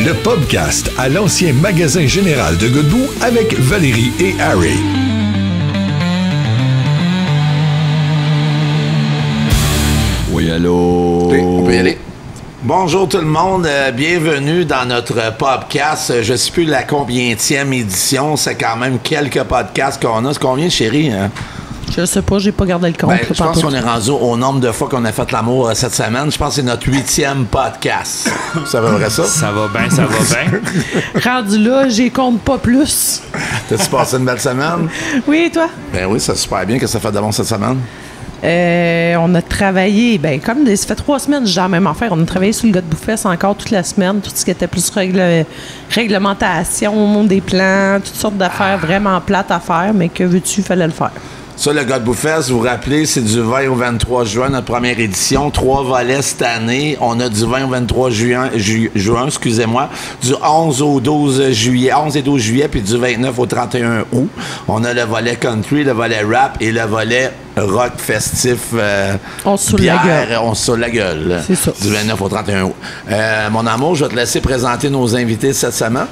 le podcast à l'ancien magasin général de Godbout avec Valérie et Harry. Oui, allô? On peut y aller. Bonjour tout le monde, bienvenue dans notre podcast. Je ne sais plus la combienième édition, c'est quand même quelques podcasts qu'on a. C'est combien, chérie? Hein? Je sais pas, j'ai pas gardé le compte. Je pense qu'on est rendu au nombre de fois qu'on a fait l'amour cette semaine. Je pense que c'est notre 8e podcast. Ça va vrai ça? Ça va bien, ça va bien. Rendu là, j'y compte pas plus. T'as-tu passé une belle semaine? Oui, et toi? Ben oui, c'est super bien. Qu'est-ce que ça fait d'avant cette semaine? On a travaillé, ça fait 3 semaines, j'ai la même affaire. On a travaillé sur le Godbout Fest encore toute la semaine, tout ce qui était plus réglementation, des plans, toutes sortes d'affaires vraiment plates à faire, mais que veux-tu, il fallait le faire. Ça, le Godbout Fest, vous vous rappelez, c'est du 20 au 23 juin, notre première édition. 3 volets cette année. On a du 20 au 23 juin, excusez-moi, du 11 au 12 juillet, 11 et 12 juillet, puis du 29 au 31 août. On a le volet country, le volet rap et le volet rock festif. On se saoule la gueule. On se saoule la gueule. C'est ça. Du 29 au 31 août. Mon amour, je vais te laisser présenter nos invités cette semaine.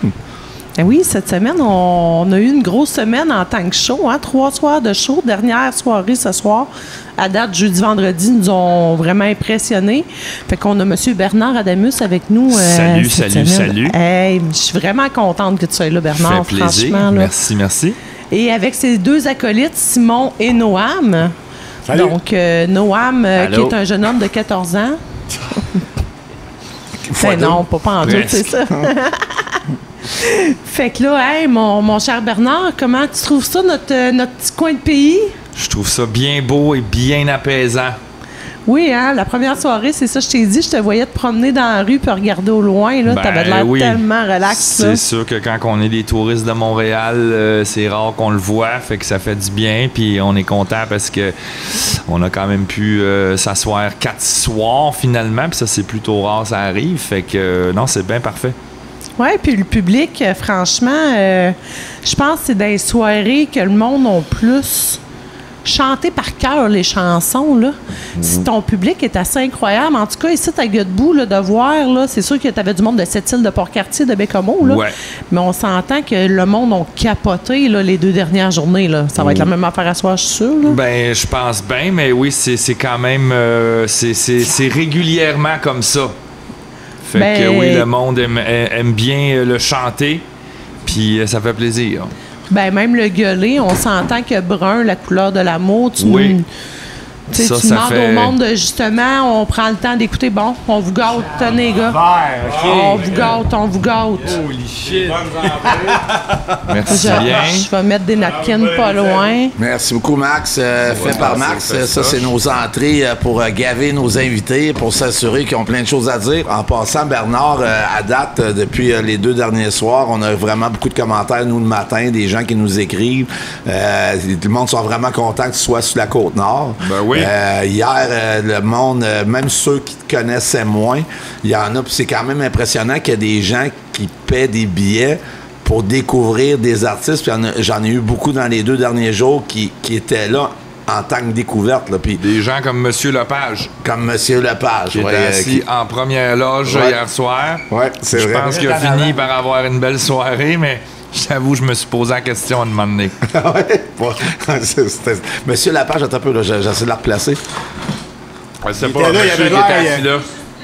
Oui, cette semaine, on a eu une grosse semaine en tant que show, 3 soirs de show. Dernière soirée ce soir, à date, jeudi, vendredi, nous ont vraiment impressionnés. Fait qu'on a M. Bernard Adamus avec nous. Salut. Hey, je suis vraiment contente que tu sois là, Bernard. Ça fait plaisir. Franchement, là. Merci. Et avec ses 2 acolytes, Simon et Noam. Salut. Donc, Noam, qui est un jeune homme de 14 ans. Non, pas en tout, c'est ça. Fait que là, hey, mon cher Bernard, comment tu trouves ça, notre petit coin de pays? Je trouve ça bien beau et bien apaisant. Oui, la première soirée, c'est ça, je t'ai dit, je te voyais te promener dans la rue puis regarder au loin, là, t'avais l'air tellement relax. C'est sûr que quand on est des touristes de Montréal, c'est rare qu'on le voit, fait que ça fait du bien, puis on est content parce que on a quand même pu s'asseoir 4 soirs finalement, puis ça c'est plutôt rare, ça arrive, fait que non, c'est bien parfait. Oui, puis le public, franchement, je pense que c'est dans les soirées que le monde a plus chanté par cœur les chansons. Là. Si ton public est assez incroyable. En tout cas, ici, à Godbout, là, de voir, là, c'est sûr que tu avais du monde de Sept-Îles, de Port-Cartier, de Bécomo. Là. Ouais. Mais on s'entend que le monde a capoté là, les 2 dernières journées. Là. Ça va être la même affaire à soir, je suis sûr. Là. Ben, je pense bien, mais oui, c'est quand même... c'est régulièrement comme ça. Fait que oui, le monde aime bien le chanter, puis ça fait plaisir. Même le gueuler, on s'entend que brun, la couleur de l'amour, tu demandes au monde, justement, on prend le temps d'écouter. Bon, on vous gâte, tenez, les gars. On vous gâte. Holy shit! Merci bien. Je vais mettre des napkins pas loin. Merci beaucoup, Max. Fait par Max. Ça, c'est nos entrées pour gaver nos invités, pour s'assurer qu'ils ont plein de choses à dire. En passant, Bernard, à date, depuis les 2 derniers soirs, on a vraiment beaucoup de commentaires, nous, le matin, des gens qui nous écrivent. Tout le monde sont vraiment contents que tu sois sur la Côte-Nord. Ben oui. Hier, le monde, même ceux qui te connaissaient moins, il y en a, puis c'est quand même impressionnant qu'il y a des gens qui paient des billets pour découvrir des artistes. Puis j'en ai eu beaucoup dans les 2 derniers jours qui étaient là en tant que découverte. Là, puis des gens comme M. Lepage. Comme M. Lepage. Qui était assis en première loge hier soir. Oui, c'est vrai. Je pense qu'il a fini par avoir une belle soirée, mais... J'avoue, je me suis posé la question à un moment donné. Monsieur Lapage, attends un peu, j'essaie de la replacer. C'est pas il était là.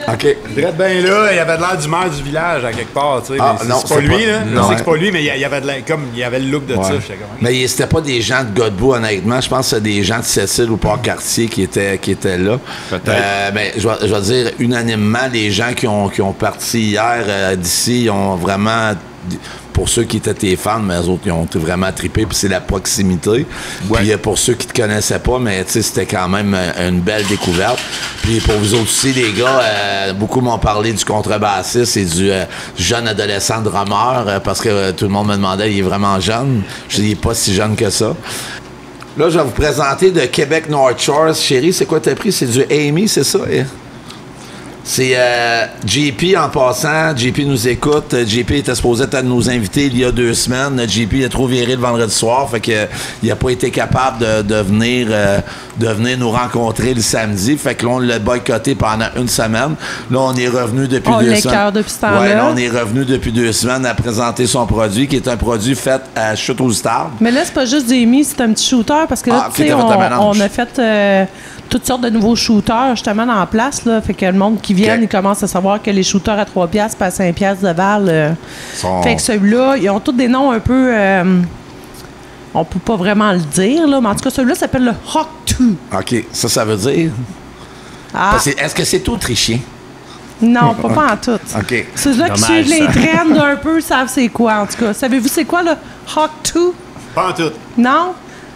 OK. Il était bien là, il avait de l'air du maire du village à quelque part, tu sais. C'est pas lui, là. Je sais que c'est pas lui, mais il avait de l'air, comme il avait le look de ça. Mais c'était pas des gens de Godbout, honnêtement. Je pense que c'était des gens de Sept-Îles ou Port-Cartier qui étaient là. Peut-être. Je vais dire unanimement, les gens qui ont parti hier d'ici, ils ont vraiment... Pour ceux qui étaient tes fans, mais eux autres, ils ont vraiment trippé, puis c'est la proximité. Ouais. Puis pour ceux qui te connaissaient pas, mais tu sais, c'était quand même une belle découverte. Puis pour vous autres aussi, les gars, beaucoup m'ont parlé du contrebassiste et du jeune adolescent drummer, parce que tout le monde me demandait, il est vraiment jeune. Je dis, il est pas si jeune que ça. Là, je vais vous présenter de Québec North Shore. Chérie, c'est quoi t'as pris? C'est du Amy, c'est ça? C'est JP en passant. JP nous écoute. JP était supposé être nous inviter il y a 2 semaines. JP est trop viré le vendredi soir, fait que il n'a pas été capable de venir nous rencontrer le samedi. Fait que là, on l'a boycotté pendant 1 semaine. Là, on est revenu depuis 2 semaines. Depuis ce temps-là. Ouais, là, on est revenu depuis 2 semaines à présenter son produit, qui est un produit fait à chute aux stars. Mais là, c'est pas juste Jamie, c'est un petit shooter parce que là, tu sais, on a fait toutes sortes de nouveaux shooters justement en place. Là, fait que le monde qui vient, il commence à savoir que les shooters à 3$ puis à 5$ de Val. Fait que celui-là, ils ont tous des noms un peu. On peut pas vraiment le dire, là, mais en tout cas, celui-là s'appelle le Hawk 2. OK. Ça veut dire. Est-ce que c'est autrichien? Non, pas en tout. OK. Ceux-là qui suivent les trends un peu savent c'est quoi, en tout cas. Savez-vous c'est quoi le Hawk 2? Pas en tout. Non?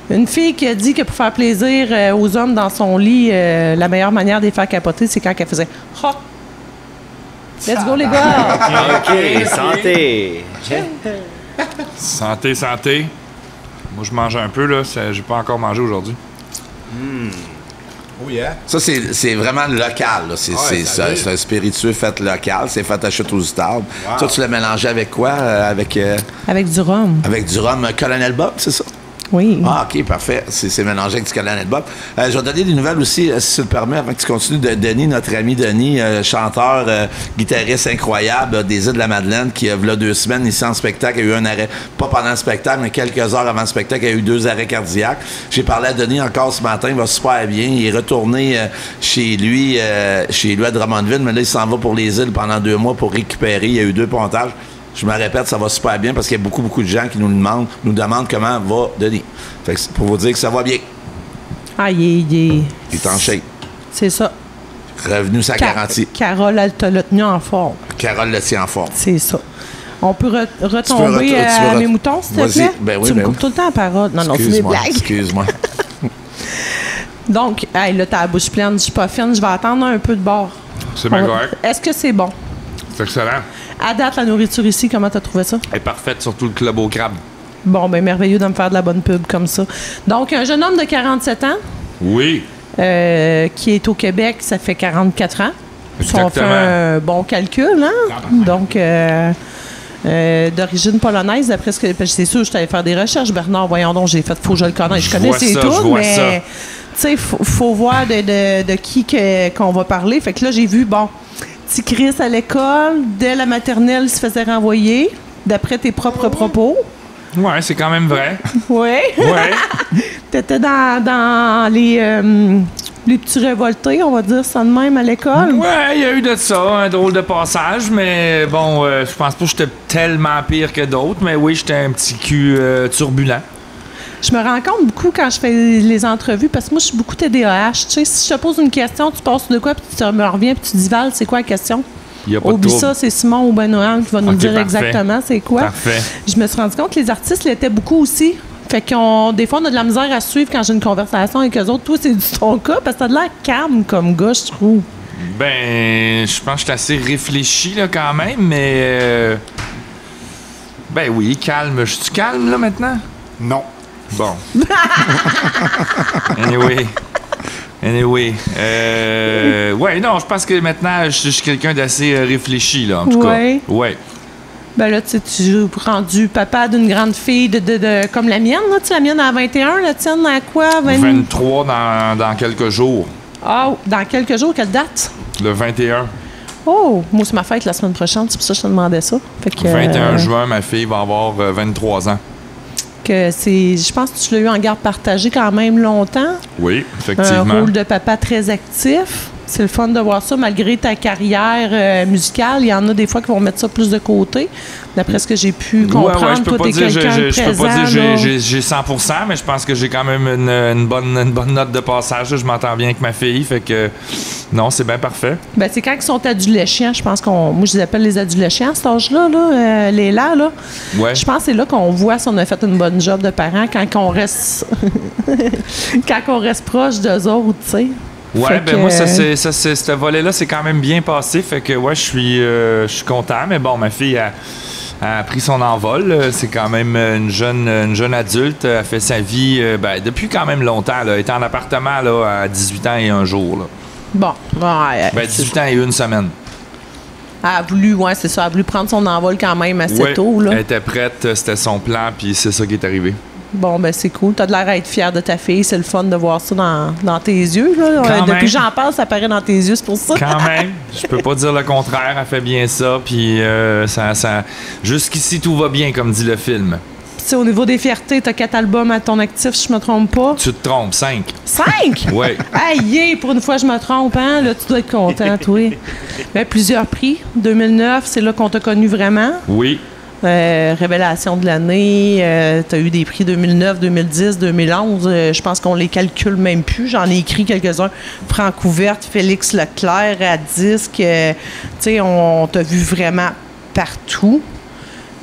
Une fille qui a dit que pour faire plaisir aux hommes dans son lit, la meilleure manière de les faire capoter, c'est quand elle faisait Hawk. Let's go, les gars! OK, santé! Santé. Moi, je mange un peu, là. J'ai pas encore mangé aujourd'hui. Oh yeah. Ça, c'est vraiment local. Là. C'est un spiritueux fait local. C'est fait à Chute-aux-Stades. Wow. Ça, tu l'as mélangé avec quoi? Avec du rhum. Avec du rhum Colonel Bob, c'est ça? Oui. Ah, OK, parfait. C'est mélangé avec du Colonel Bob. Je vais donner des nouvelles aussi, si tu le permets, avant que tu continues, de Denis, notre ami Denis, chanteur, guitariste incroyable des Îles-de-la-Madeleine, qui, il y a 2 semaines, ici en spectacle, a eu un arrêt, pas pendant le spectacle, mais quelques heures avant le spectacle, il a eu 2 arrêts cardiaques. J'ai parlé à Denis encore ce matin, il va super bien. Il est retourné chez lui à Drummondville, mais là, il s'en va pour les îles pendant 2 mois pour récupérer. Il y a eu 2 pontages. Je me répète, ça va super bien parce qu'il y a beaucoup de gens qui nous demandent comment va Denis. Fait que c'est pour vous dire que ça va bien. Ah, il est en shape. C'est ça. Revenu sa garantie. Carole, elle te l'a tenu en forme. Carole le tient en forme. C'est ça. On peut retomber à mes moutons, s'il te plaît? Ben oui, tu me coupes tout le temps la parole. Non, c'est des blagues. Excuse-moi. Donc, là, t'as la bouche pleine. Je suis pas fine. Je vais attendre un peu de bord. C'est bien correct. Est-ce que c'est bon? C'est excellent. À date, la nourriture ici, comment t'as trouvé ça? Elle est parfaite, surtout le club au crabe. Bon, ben merveilleux de me faire de la bonne pub comme ça. Donc, un jeune homme de 47 ans. Oui. Qui est au Québec, ça fait 44 ans. Exactement. On fait un bon calcul, hein? Donc, d'origine polonaise, d'après ce que... C'est sûr, je t'allais faire des recherches, Bernard. Voyons donc, j'ai fait faux, je le connais. Je connais ses tours, mais... Tu sais, faut voir de qui qu'on va parler. Fait que là, j'ai vu, petit Chris à l'école, dès la maternelle, il se faisait renvoyer, d'après tes propres propos. Ouais, c'est quand même vrai. Oui. Ouais. T'étais dans les petits révoltés, on va dire ça de même, à l'école. Ouais, il y a eu de ça, un drôle de passage, mais bon, je pense pas que j'étais tellement pire que d'autres, mais oui, j'étais un petit cul turbulent. Je me rends compte beaucoup quand je fais les entrevues, parce que moi, je suis beaucoup TDAH. Tu sais, si je te pose une question, tu passes de quoi, puis tu me reviens, puis tu dis, Val, c'est quoi la question? Oublie ça, c'est Simon ou Benoît qui va nous dire exactement c'est quoi. Parfait. Je me suis rendu compte que les artistes l'étaient beaucoup aussi. Fait des fois, on a de la misère à suivre quand j'ai une conversation avec eux autres. Toi, c'est ton cas, parce que t'as de l'air calme comme gars, je trouve. Ben, je pense que je suis assez réfléchi, là, quand même, mais... Ben oui, calme. Je suis calme, là, maintenant? Non. Bon. Anyway. Ouais, non, je pense que maintenant, je suis quelqu'un d'assez réfléchi, là, en tout cas. Ouais. Ben là, tu es rendu papa d'une grande fille comme la mienne, là. La mienne à 21, la tienne à quoi? 23 dans quelques jours. Ah, dans quelques jours, quelle date? Le 21. Oh, moi, c'est ma fête la semaine prochaine, c'est pour ça que je te demandais ça. Fait que, 21 juin, ma fille va avoir 23 ans. Je pense que tu l'as eu en garde partagée quand même longtemps. Oui, effectivement. Un rôle de papa très actif. C'est le fun de voir ça, malgré ta carrière musicale. Il y en a des fois qui vont mettre ça plus de côté. D'après ce que j'ai pu comprendre, toi, t'es quelqu'un de présent. Je peux pas dire que j'ai 100%, mais je pense que j'ai quand même une bonne note de passage. Là. Je m'entends bien avec ma fille, fait que non, c'est bien parfait. Ben, c'est quand ils sont adolescents, je pense moi, je les appelle les adolescents à cet âge-là, les là. Ouais. Je pense que c'est là qu'on voit si on a fait une bonne job de parents, quand on reste proche d'eux autres, tu sais. Ouais, ben moi, ce volet-là, c'est quand même bien passé. Fait que, ouais, je suis content. Mais bon, ma fille a pris son envol. C'est quand même une jeune adulte. Elle fait sa vie depuis quand même longtemps. Là. Elle était en appartement là, à 18 ans et un jour. Là. Bon, ouais. 18 ans et 1 semaine. Elle a voulu, ouais, c'est ça, elle a voulu prendre son envol quand même assez tôt, là. Elle était prête, c'était son plan, puis c'est ça qui est arrivé. Bon, ben c'est cool. T'as de l'air à être fière de ta fille. C'est le fun de voir ça dans tes yeux. Là. Depuis que j'en parle, ça paraît dans tes yeux, c'est pour ça. Quand même. Je peux pas dire le contraire. Elle fait bien ça. Puis jusqu'ici, tout va bien, comme dit le film. Puis au niveau des fiertés, t'as 4 albums à ton actif, si je me trompe pas. Tu te trompes, 5. 5? Oui. Aïe, pour une fois, je me trompe, hein? Là, tu dois être content, toi. Ben, plusieurs prix. 2009, c'est là qu'on t'a connu vraiment. Oui. Révélation de l'année, tu as eu des prix 2009, 2010, 2011. Je pense qu'on les calcule même plus. J'en ai écrit quelques-uns. Francouverte, Félix Leclerc, à disque. Tu sais, on t'a vu vraiment partout.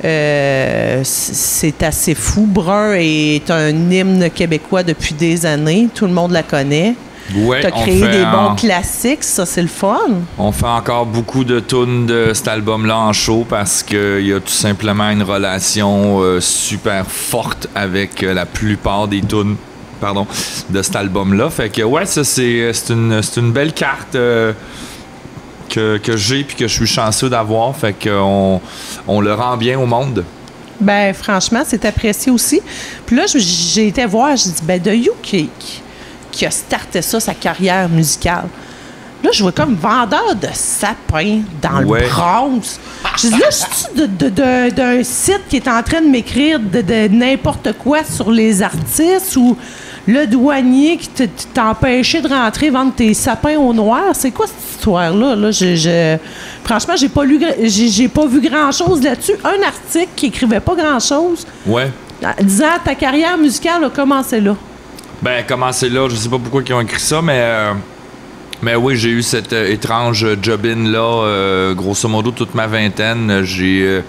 C'est assez fou. Brun est un hymne québécois depuis des années. Tout le monde la connaît. Ouais, tu as créé des bons classiques, ça c'est le fun. On fait encore beaucoup de tunes de cet album-là en show parce qu'il y a tout simplement une relation super forte avec la plupart des tunes de cet album-là. Fait que ouais, ça c'est une belle carte que j'ai puis que je suis chanceux d'avoir. Fait qu'on le rend bien au monde. Ben franchement, c'est apprécié aussi. Puis là, j'ai été voir, j'ai dit, ben de You qui a starté ça, sa carrière musicale. Là, je vois comme vendeur de sapins dans le Bronx. Je dis, là, je suis d'un site qui est en train de m'écrire de n'importe quoi sur les artistes ou le douanier qui t'a empêché de rentrer vendre tes sapins au noir. C'est quoi cette histoire-là? Là, franchement, j'ai pas vu grand-chose là-dessus. Un article qui écrivait pas grand-chose. Ouais. Disant, ta carrière musicale a commencé là. Ben, commencé là, je sais pas pourquoi ils ont écrit ça, mais oui, j'ai eu cette étrange job-in-là, grosso modo, toute ma vingtaine. J'ai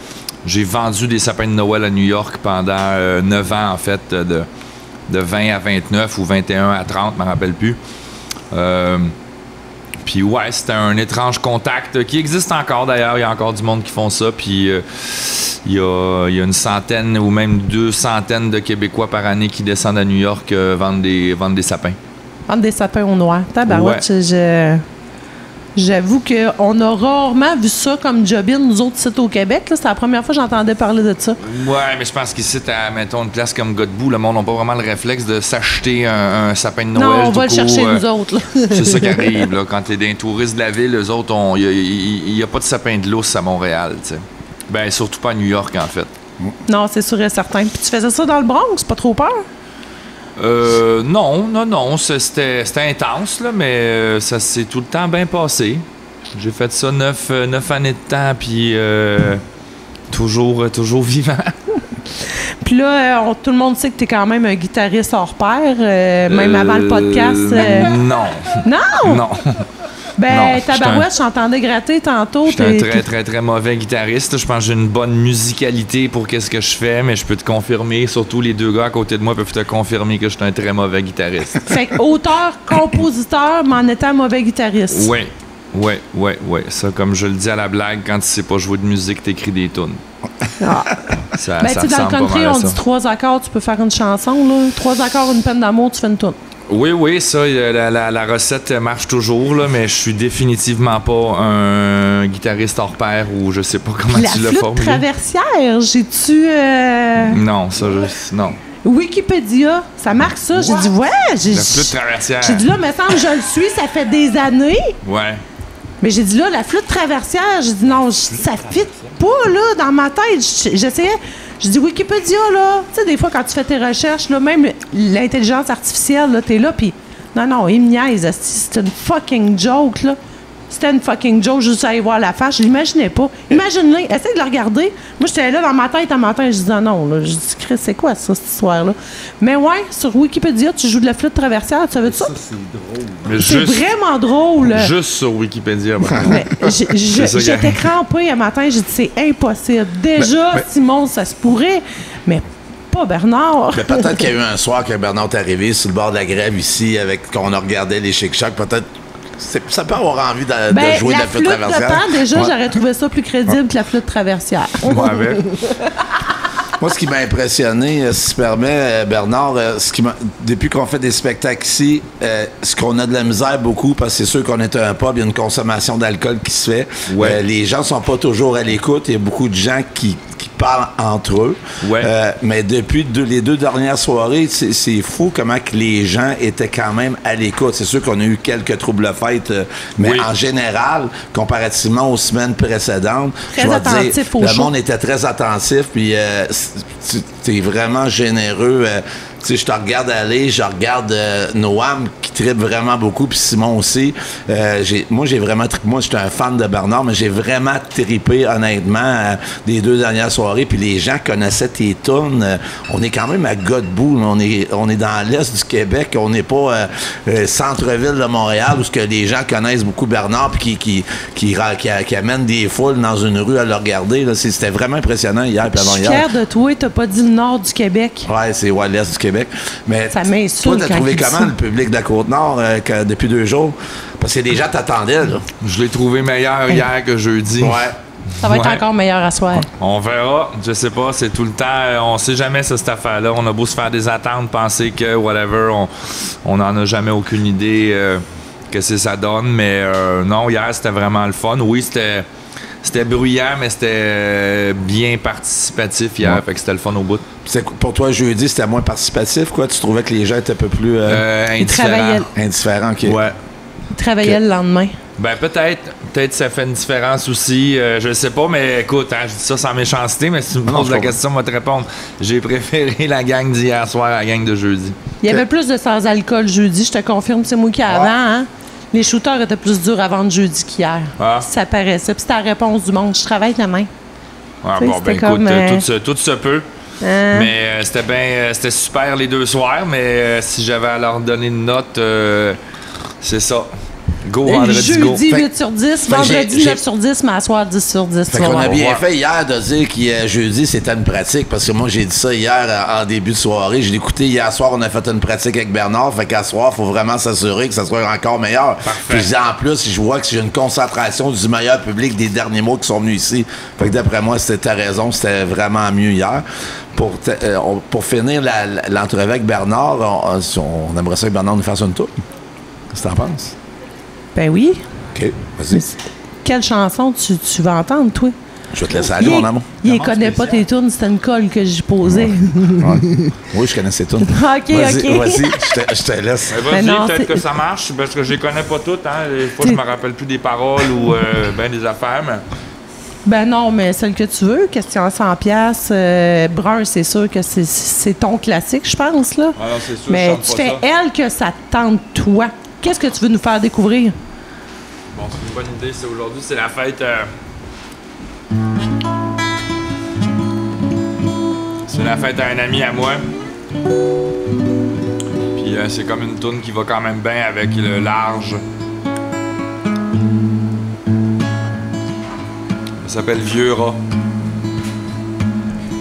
vendu des sapins de Noël à New York pendant 9 ans, en fait, de 20 à 29 ou 21 à 30, je me rappelle plus. Puis ouais, c'était un étrange contact qui existe encore d'ailleurs. Il y a encore du monde qui font ça. Puis il y a une centaine ou même 200 de Québécois par année qui descendent à New York vendre des sapins. Vendre des sapins au noir. Tabarouette, ouais. J'avoue qu'on a rarement vu ça comme job-in, nous autres sites au Québec. C'est la première fois que j'entendais parler de ça. Ouais, mais je pense qu'ici, mettons, une place comme Godbout, le monde n'a pas vraiment le réflexe de s'acheter un sapin de Noël. Non, on va le chercher, nous autres. C'est ça qui arrive. Là. Quand tu es des touristes de la ville, eux autres, il n'y a pas de sapin de lousse à Montréal. T'sais. Ben, surtout pas à New York, en fait. Non, c'est sûr et certain. Puis tu faisais ça dans le Bronx, pas trop peur? Non. C'était intense, là, mais ça s'est tout le temps bien passé. J'ai fait ça 9 années de temps, puis toujours vivant. Puis là, tout le monde sait que tu es quand même un guitariste hors pair, même avant le podcast. Non. Non? Non. Ben, tabarouette, je t'entendais gratter tantôt. Je suis un très, très, très mauvais guitariste. Je pense que j'ai une bonne musicalité pour qu'est-ce que je fais, mais je peux te confirmer, surtout les deux gars à côté de moi peuvent te confirmer que je suis un très mauvais guitariste. Fait que auteur, compositeur, mais en étant mauvais guitariste. Oui. Ça, comme je le dis à la blague, quand tu sais pas jouer de musique, t'écris des tunes. Ah. Ça tu sais, dans le country, on dit 3 accords, tu peux faire une chanson. Là. 3 accords, une peine d'amour, tu fais une tune. Oui, ça, la recette marche toujours, là, mais je suis définitivement pas un guitariste hors pair ou je sais pas comment tu l'as formulé. La flûte traversière, j'ai-tu... Non, ça, non. Wikipédia, ça marque ça. What? J'ai dit, la flûte traversière. J'ai dit, là, me semble, je le suis, ça fait des années. Ouais. Mais j'ai dit, là, la flûte traversière, j'ai dit, non, ça fit pas, là, dans ma tête. J'essayais... Je dis Wikipédia, là. Tu sais, des fois, quand tu fais tes recherches, là, même l'intelligence artificielle, là, t'es là, puis non, il me niaise. C'est une fucking joke, là. C'était une fucking joke, juste à aller voir la face. Je l'imaginais pas. Imagine-le, essaye de le regarder. Moi, j'étais là dans ma tête un matin, je disais non, là. Je dis, Chris, c'est quoi ça, cette histoire-là? Mais ouais, sur Wikipédia, tu joues de la flûte traversière, tu savais ça? C'est drôle. Mais c'est vraiment drôle. Juste sur Wikipédia. Mais j'étais crampée un matin, j'ai dit, c'est impossible. Déjà, Simon, ça se pourrait, mais pas Bernard. Mais peut-être qu'il y a eu un soir que Bernard est arrivé sur le bord de la grève ici, qu'on a regardé les Chic-Chac, peut-être. Ça peut avoir envie de jouer de la flûte traversière. Déjà, j'aurais trouvé ça plus crédible que la flûte traversière. Moi avec. Moi, ce qui m'a impressionné, si tu permets, Bernard, depuis qu'on fait des spectacles ici, ce qu'on a de la misère beaucoup, parce que c'est sûr qu'on est un pub, il y a une consommation d'alcool qui se fait. Ouais. Les gens sont pas toujours à l'écoute. Il y a beaucoup de gens qui parlent entre eux. Ouais. Mais depuis les 2 dernières soirées, c'est fou comment que les gens étaient quand même à l'écoute. C'est sûr qu'on a eu quelques troubles-fêtes, mais en général, comparativement aux semaines précédentes, très attentif au le show. monde était très attentif, puis tu es vraiment généreux. Tu sais, je te regarde aller, je regarde Noam qui tripe vraiment beaucoup, puis Simon aussi. Moi, j'étais un fan de Bernard, mais j'ai vraiment trippé, honnêtement, des 2 dernières soirées. Puis les gens connaissaient tes tunes. On est quand même à Godbout. On est dans l'est du Québec. On n'est pas centre-ville de Montréal, où ce que les gens connaissent beaucoup Bernard, puis qui amènent des foules dans une rue à le regarder. Là. C'était vraiment impressionnant hier puis avant-hier. Je suis fière de toi. T'as pas dit le nord du Québec. Ouais, c'est l'est du Québec. Mais ça m'insulte. Toi, t'as trouvé comment le public de la Côte-Nord depuis 2 jours? Parce que les gens t'attendaient, là. Je l'ai trouvé meilleur hier que jeudi. Ouais. Ça va être encore meilleur à soir. On verra. Je sais pas, c'est tout le temps. On sait jamais cette affaire-là. On a beau se faire des attentes, penser que whatever, on n'en a jamais aucune idée que ça donne. Mais non, hier, c'était vraiment le fun. Oui, c'était bruyant, mais c'était bien participatif hier. Fait que c'était le fun au bout. Pour toi, jeudi, c'était moins participatif, quoi? Tu trouvais que les gens étaient un peu plus... indifférents, OK. Ouais. Ils travaillaient le lendemain. Ben peut-être ça fait une différence aussi. Je sais pas, mais écoute, je dis ça sans méchanceté, mais si tu me poses la question, je vais te répondre. J'ai préféré la gang d'hier soir à la gang de jeudi. Il y avait plus de sans-alcool jeudi, je te confirme, c'est moi qui avant, hein? Les shooters étaient plus durs à vendre jeudi qu'hier. Ah. Ça paraissait. Puis c'était la réponse du monde. Je travaille demain. Ah, bon, ben écoute, tout se peut. Mais c'était super les 2 soirs. Mais si j'avais à leur donner une note, c'est ça. Go, vendredi, go. Jeudi, 8 sur 10. Vendredi, 9 sur 10, mais à soir, 10 sur 10. Fait qu'on a bien fait hier de dire que jeudi, c'était une pratique. Parce que moi, j'ai dit ça hier en début de soirée. Je l'ai écouté hier soir, on a fait une pratique avec Bernard. Fait qu'à soir, il faut vraiment s'assurer que ça soit encore meilleur. Puis en plus, je vois que j'ai une concentration du meilleur public des derniers mois qui sont venus ici. Fait que d'après moi, ta raison, c'était vraiment mieux hier. Pour finir l'entrevue avec Bernard, on aimerait ça que Bernard nous fasse une tour. Qu'est-ce que t'en penses? Ben oui. OK, vas-y. Quelle chanson tu vas entendre, toi? Je vais te laisser aller, mon amour. Il ne connaît pas tes tunes, c'était une colle que j'ai posée. Oui, je connais ces tunes. OK. Vas-y, je te laisse. Vas-y, peut-être que ça marche, parce que je les connais pas toutes. Hein. Des fois, je me rappelle plus des paroles ou des affaires, mais... Ben non, mais celle que tu veux, question à 100$, brun, c'est sûr que c'est ton classique, je pense, là. Ah non, c'est sûr, mais tu fais elle que ça te tente, toi. Qu'est-ce que tu veux nous faire découvrir? Bon, c'est une bonne idée. Aujourd'hui, c'est la fête... C'est la fête à un ami à moi. Puis c'est comme une toune qui va quand même bien avec le large. Ça s'appelle Vieux Rat.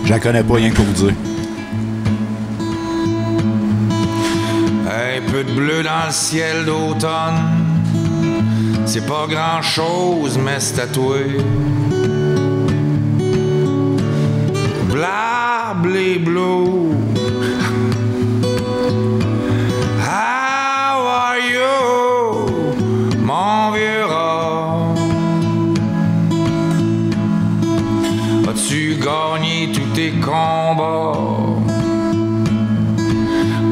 Je la connais pas, rien que pour vous dire. Un peu de bleu dans le ciel d'automne. C'est pas grand-chose, mais c'est tatoué. Bla, blé, blue. How are you, mon vieux rat? As-tu gagné tous tes combats?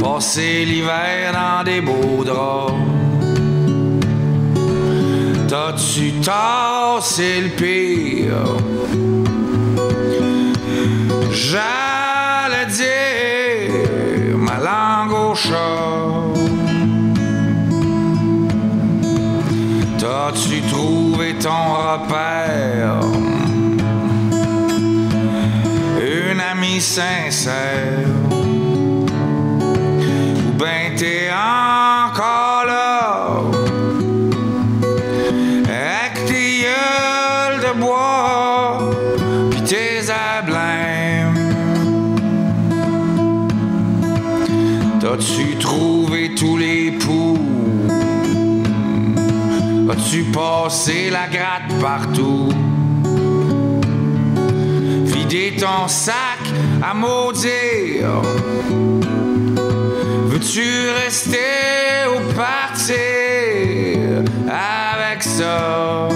Passer l'hiver dans des beaux draps? T'as-tu tassé le pire? J'allais dire ma langue au chat. T'as-tu trouvé ton repère? Une amie sincère? Ou ben t'es encore là? Avec tes gueules de bois pis tes ablèmes. T'as-tu trouvé tous les poux? As-tu passé la gratte partout? vider ton sac à maudire. Veux-tu rester ou partir avec ça?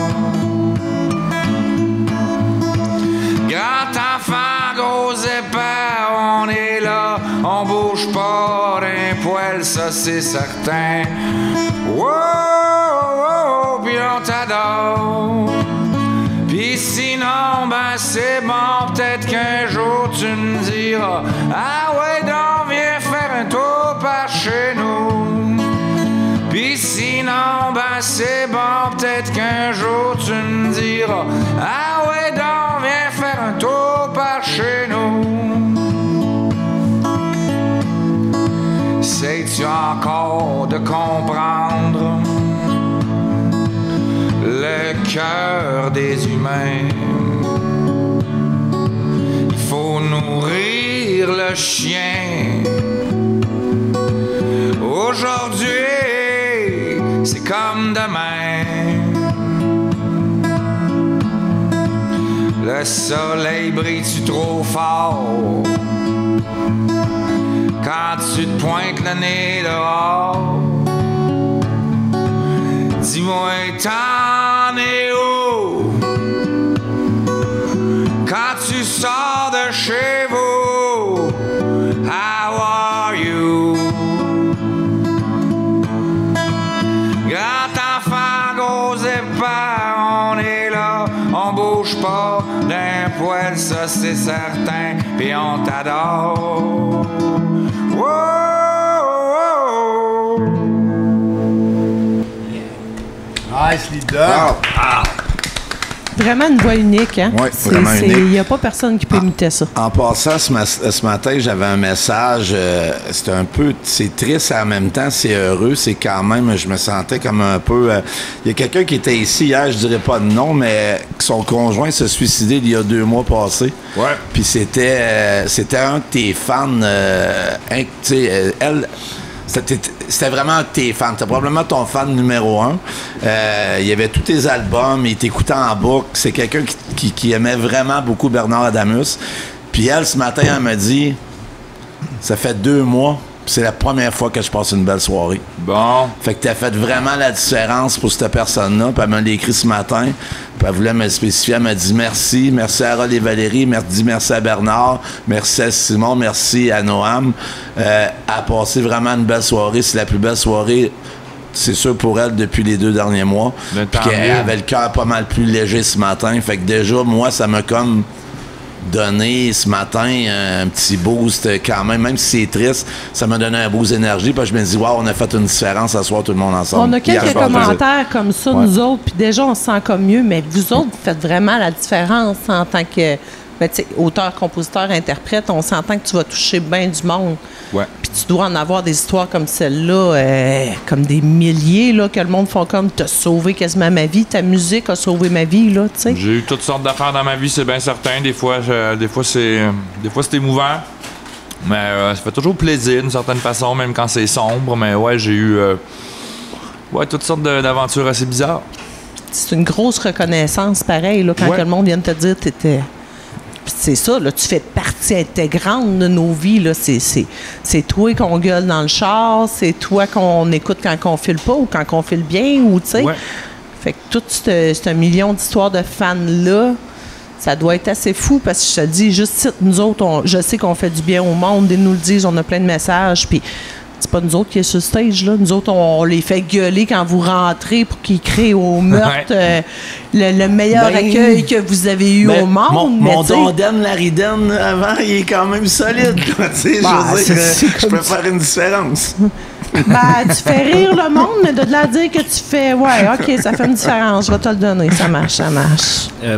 Grand enfant, gros épais, on est là, on bouge pas d'un poil, ça c'est certain. Wow, wow, pis on t'adore. Pis sinon, ben c'est bon, peut-être qu'un jour tu me diras: ah ouais, donc viens faire un tour par chez nous. Pis sinon, ben c'est bon, peut-être qu'un jour tu me diras: ah ouais, donc viens faire un tour par chez nous. Sais-tu encore de comprendre le cœur des humains? Il faut nourrir le chien. Aujourd'hui, c'est comme demain. Le soleil brille-tu trop fort quand tu te pointes le nez dehors? Dis-moi, t'en es où quand tu sors de chez vous? How are you? Grand enfant, gros épais, on est là, on bouge pas d'un poil, ça c'est certain, pis on t'adore. Wow, wow. Nicely done. Ah. Vraiment une voix unique, hein? Oui, vraiment unique. Il n'y a pas personne qui peut imiter ça. En passant, ce matin, j'avais un message. C'était un peu... C'est triste et en même temps, c'est heureux. C'est quand même... Je me sentais comme un peu... Il y a quelqu'un qui était ici hier, je dirais pas de nom, mais son conjoint s'est suicidé il y a 2 mois passés. Ouais. Puis c'était un de tes fans. Tu sais, elle... C'était vraiment un de tes fans. C'était probablement ton fan numéro 1. Il y avait tous tes albums, il t'écoutait en boucle. C'est quelqu'un qui aimait vraiment beaucoup Bernard Adamus. Puis elle, ce matin, elle m'a dit, ça fait 2 mois, c'est la première fois que je passe une belle soirée. Bon. Fait que t'as fait vraiment la différence pour cette personne-là. Puis elle m'a écrit ce matin. Puis elle voulait me spécifier. Elle m'a dit merci. Merci à Harold et Valérie. Merci à Bernard. Merci à Simon. Merci à Noam. Elle a passé vraiment une belle soirée. C'est la plus belle soirée, c'est sûr, pour elle depuis les 2 derniers mois. Puis qu'elle avait le cœur pas mal plus léger ce matin. Fait que déjà, moi, ça m'a comme donné ce matin un petit boost quand même si c'est triste, ça m'a donné un boost d'énergie, puis je me dis wow, on a fait une différence à soir tout le monde ensemble. On a quelques commentaires comme ça, nous autres, puis déjà on se sent comme mieux, mais vous autres, vous faites vraiment la différence en tant que auteur, compositeur, interprète. On s'entend que tu vas toucher bien du monde. Ouais. Puis tu dois en avoir des histoires comme celle-là, comme des milliers, là, que le monde font comme t'as sauvé quasiment ma vie, ta musique a sauvé ma vie, là, tu sais. J'ai eu toutes sortes d'affaires dans ma vie, c'est bien certain. Des fois c'est émouvant. Mais ça fait toujours plaisir d'une certaine façon, même quand c'est sombre. Mais ouais, j'ai eu toutes sortes d'aventures assez bizarres. C'est une grosse reconnaissance, pareil, là, quand que le monde vient de te dire t'étais... C'est ça, là, tu fais partie intégrante de nos vies. Là. C'est toi qu'on gueule dans le char, c'est toi qu'on écoute quand on file pas ou quand on file bien, ou tu sais. Ouais. Fait que tout ce million d'histoires de fans-là, ça doit être assez fou parce que je te dis, juste nous autres, je sais qu'on fait du bien au monde, ils nous le disent, on a plein de messages, puis c'est pas nous autres qui est sur stage, là. Nous autres, on les fait gueuler quand vous rentrez pour qu'ils crient au meurtre le meilleur accueil que vous avez eu au monde. Mon Donden Lariden avant, il est quand même solide. Je peux faire une différence. Tu fais rire le monde, mais de la dire que tu fais, ouais, OK, ça fait une différence, je vais te le donner, ça marche.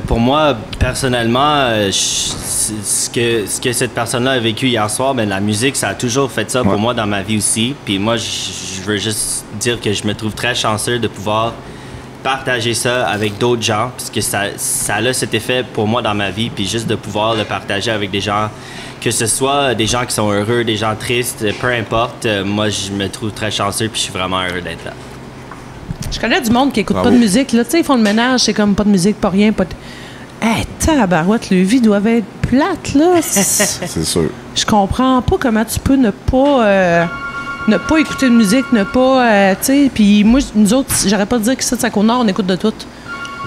Pour moi, personnellement, ce que cette personne-là a vécu hier soir, la musique, ça a toujours fait ça pour moi dans ma vie aussi. Puis moi, je veux juste dire que je me trouve très chanceux de pouvoir partager ça avec d'autres gens, parce que ça a cet effet pour moi dans ma vie, puis juste de pouvoir le partager avec des gens, que ce soit des gens qui sont heureux, des gens tristes, peu importe, moi je me trouve très chanceux, puis je suis vraiment heureux d'être là. Je connais du monde qui écoute pas de musique, là, tu sais, ils font le ménage, c'est comme pas de musique, pas rien, pas de... tabarouette, le vie doit être plus plate, là. C'est sûr. Je comprends pas comment tu peux ne pas écouter de musique, ne pas, tu sais, puis moi, nous autres, j'aurais pas de dire que ça, de Côte-Nord, on écoute de tout.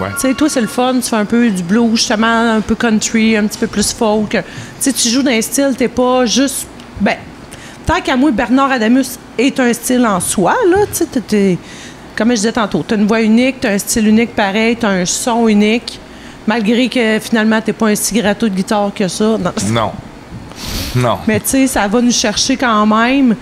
Ouais. Tu sais, toi, c'est le fun, tu fais un peu du blues, justement, un peu country, un petit peu plus folk. Tu sais, tu joues d'un style, t'es pas juste... Ben, tant qu'à moi, Bernard Adamus est un style en soi, là, tu sais, comme je disais tantôt, t'as une voix unique, t'as un style unique pareil, t'as un son unique, malgré que, finalement, t'es pas un si gratteau de guitare que ça. Non. Mais tu sais, ça va nous chercher quand même.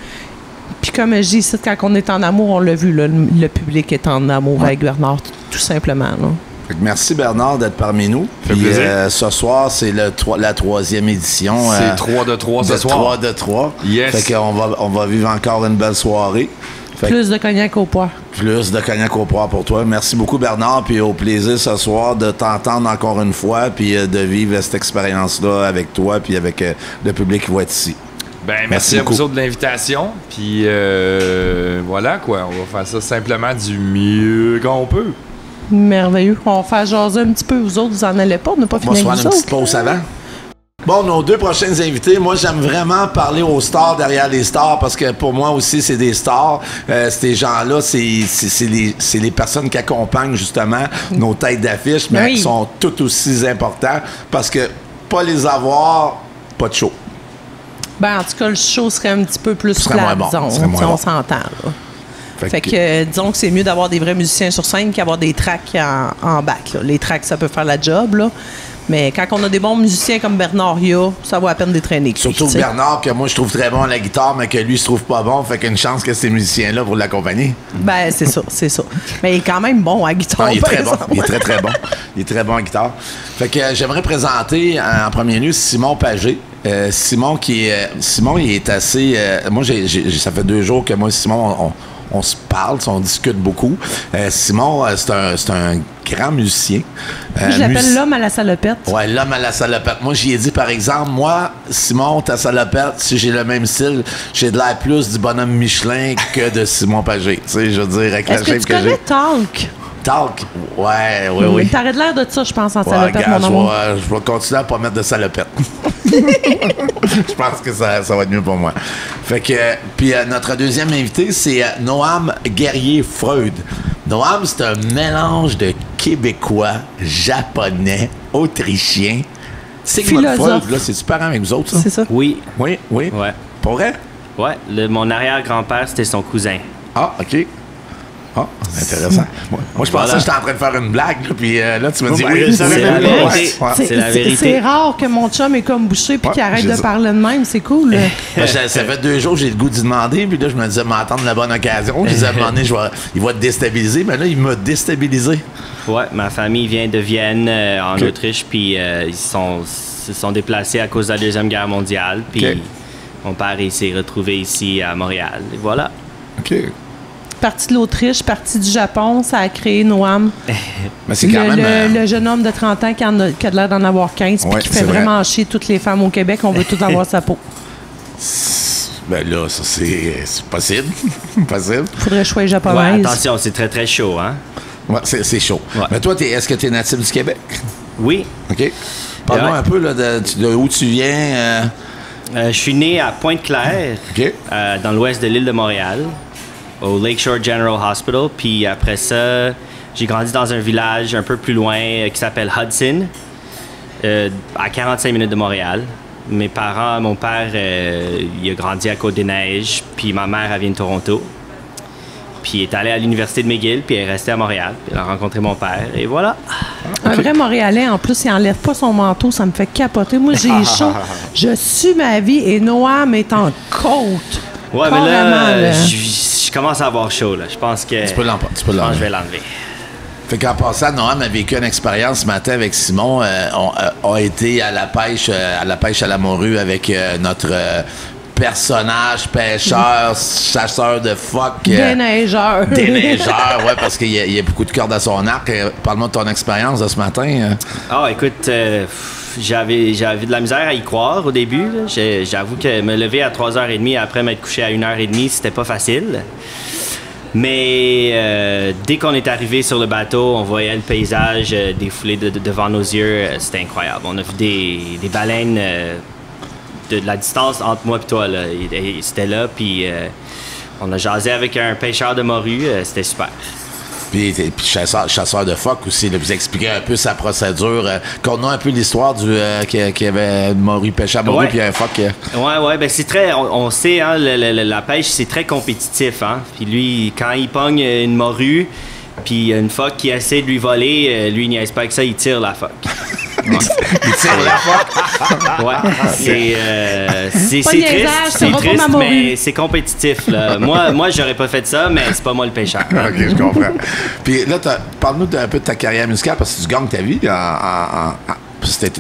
Puis comme je dis ici, quand on est en amour, on l'a vu, là, le public est en amour avec Bernard, tout simplement. Là. Fait que merci Bernard d'être parmi nous. Puis ce soir, c'est la 3e édition. C'est 3 de 3 ce soir. 3 de 3. Yes. Fait qu'on va vivre encore une belle soirée. Plus de cognac au poire. Plus de cognac au poire pour toi. Merci beaucoup Bernard, puis au plaisir ce soir de t'entendre encore une fois, puis de vivre cette expérience-là avec toi, puis avec le public qui va être ici. Ben, merci à vous autres de l'invitation. Puis voilà, quoi. On va faire ça simplement du mieux qu'on peut. Merveilleux. On va faire jaser un petit peu. Vous autres, vous en allez pas. On n'a pas fini avec vous autres. On va se faire une petite pause avant. Bon, nos 2 prochains invités, moi, j'aime vraiment parler aux stars derrière les stars parce que pour moi aussi, c'est des stars. Ces gens-là, c'est les personnes qui accompagnent justement nos têtes d'affiche, mais qui sont tout aussi importants parce que pas les avoir, pas de show. Ben, en tout cas, le show serait un petit peu plus plat, disons. On s'entend, là. Fait que disons que c'est mieux d'avoir des vrais musiciens sur scène qu'avoir des tracks en back. Là. Les tracks, ça peut faire la job, là. Mais quand on a des bons musiciens comme Bernard Ria, ça vaut la peine d'être traîné. Surtout Bernard, que moi je trouve très bon à la guitare, mais que lui se trouve pas bon. Fait qu'une chance que ces musiciens-là pour l'accompagner. Ben, c'est ça. Mais il est quand même bon à la guitare. Non, il est très bon. Il est très, très bon. Il est très bon à la guitare. Fait que j'aimerais présenter en premier lieu Simon Pagé. Simon, il est assez... moi, ça fait 2 jours que moi et Simon, on se parle, on discute beaucoup. Simon, c'est un grand musicien. Je l'appelle l'homme à la salopette. Ouais, l'homme à la salopette. Moi, j'y ai dit, par exemple, moi, Simon, ta salopette, si j'ai le même style, j'ai de l'air plus du bonhomme Michelin que de Simon Pagé. Tu sais, je veux dire, avec la shape que j'ai. Est-ce que tu connais Talk? Talk? Oui. T'aurais de l'air de ça, je pense, en salopette, mon amour. Je vais continuer à pas mettre de salopette. Je pense que ça va être mieux pour moi. Fait que, puis notre deuxième invité, c'est Noam Guerrier-Freud. Noam, c'est un mélange de Québécois, Japonais, Autrichien. Sigmund Freud, là, c'est-tu parent avec vous autres, ça? C'est ça. Oui. Oui? Ouais. Pour vrai? Ouais. Mon arrière-grand-père, c'était son cousin. Ah, OK. Ah, intéressant. Moi je pensais que j'étais en train de faire une blague, là, puis là, tu me dis oui. C'est la vérité. C'est la vérité. C'est rare que mon chum est comme bouché puis qu'il arrête de parler de même. C'est cool. Ça fait 2 jours que j'ai le goût d'y demander, puis là, je me disais, m'attendre la bonne occasion. Je disais, à un moment donné, il va te déstabiliser, mais là, il m'a déstabilisé. Ouais, ma famille vient de Vienne, en Autriche, puis ils se sont déplacés à cause de la Deuxième Guerre mondiale, puis mon père, il s'est retrouvé ici à Montréal. Et voilà. OK. Parti de l'Autriche, parti du Japon, ça a créé Noam. Mais c'est quand même... Le jeune homme de 30 ans qui a de l'air d'en avoir 15 puis qui fait vraiment chier toutes les femmes au Québec. On veut toutes avoir sa peau. Ben là, ça, c'est possible. Possible. Faudrait choisir japonais. Ouais, attention, c'est très, très chaud, hein? Ouais, c'est chaud. Ouais. Mais toi, est-ce que tu es natif du Québec? Oui. OK. Parle-moi un peu là, de où tu viens. Je suis né à Pointe-Claire, dans l'ouest de l'île de Montréal, au Lakeshore General Hospital. Puis après ça, j'ai grandi dans un village un peu plus loin qui s'appelle Hudson, à 45 minutes de Montréal. Mes parents, mon père, il a grandi à Côte-des-Neiges, puis ma mère, elle vient de Toronto. Puis il est allé à l'université de McGill, puis il est resté à Montréal. Puis il a rencontré mon père, et voilà. Un vrai Montréalais, en plus, il enlève pas son manteau, ça me fait capoter. Moi, j'ai chaud. Je suis ma vie, et Noam est en côte. Ouais, mais là, je commence à avoir chaud, là. Je pense que... Tu peux l'enlever. Je vais l'enlever. Fait qu'en passant, Noam a vécu une expérience ce matin avec Simon. On a été à la pêche à la morue avec notre personnage, pêcheur, chasseur de phoques. Déneigeur. Déneigeur, ouais, parce qu'il y a beaucoup de cordes à son arc. Parle-moi de ton expérience de ce matin. Ah, écoute, j'avais de la misère à y croire au début. J'avoue que me lever à 3h30 après m'être couché à 1h30, c'était pas facile. Mais dès qu'on est arrivé sur le bateau, on voyait le paysage défouler devant nos yeux. C'était incroyable. On a vu des baleines de la distance entre moi et toi. C'était là, puis on a jasé avec un pêcheur de morue. C'était super. Puis chasseur de phoques aussi, là, vous expliquez un peu sa procédure. Qu'on a un peu l'histoire qu'il y avait une morue pêchée à morue puis un phoque. Ouais, ben c'est très. On sait, hein, la pêche, c'est très compétitif. Hein? Puis lui, quand il pogne une morue, puis une phoque qui essaie de lui voler, lui, il n'y a pas que ça, il tire la phoque. Il tire la phoque. Ouais, c'est triste, mais c'est compétitif. Là. Moi, j'aurais pas fait ça, mais c'est pas moi le pêcheur. OK, je comprends. Puis là, parle-nous un peu de ta carrière musicale, parce que tu gagnes ta vie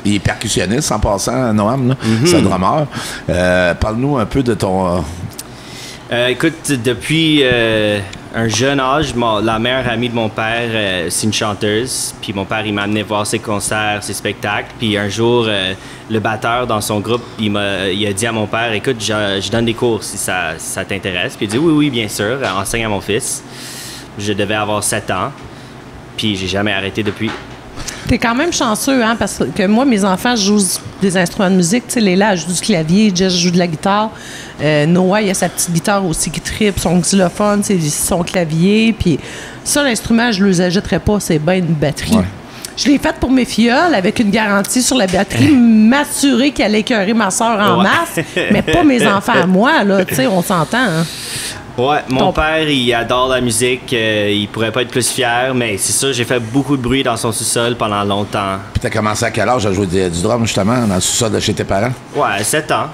il est percussionniste en passant, Noam, là. C'est un drummer. Parle-nous un peu de ton... Écoute, depuis un jeune âge, la meilleure amie de mon père, c'est une chanteuse. Puis mon père, il m'a amené voir ses concerts, ses spectacles. Puis un jour, le batteur dans son groupe, il a dit à mon père, écoute, je donne des cours si ça t'intéresse. Puis il a dit, oui, bien sûr, enseigne à mon fils. Je devais avoir 7 ans. Puis j'ai jamais arrêté depuis. T'es quand même chanceux, hein, parce que moi, mes enfants jouent des instruments de musique. Tu sais, Léla joue du clavier, Jess joue de la guitare. Noah, il a sa petite guitare aussi qui tripe, son xylophone, son clavier. Puis ça, l'instrument, je ne les achèterais pas, c'est bien une batterie. Ouais. Je l'ai faite pour mes filleuls avec une garantie sur la batterie, m'assurer qu'elle allait écœurer ma soeur en masse, mais pas mes enfants à moi, là. Tu sais, on s'entend, hein. Ouais, mon père, il adore la musique. Il pourrait pas être plus fier, mais c'est sûr, j'ai fait beaucoup de bruit dans son sous-sol pendant longtemps. Puis t'as commencé à quel âge à jouer du drum, justement, dans le sous-sol de chez tes parents? Ouais, 7 ans.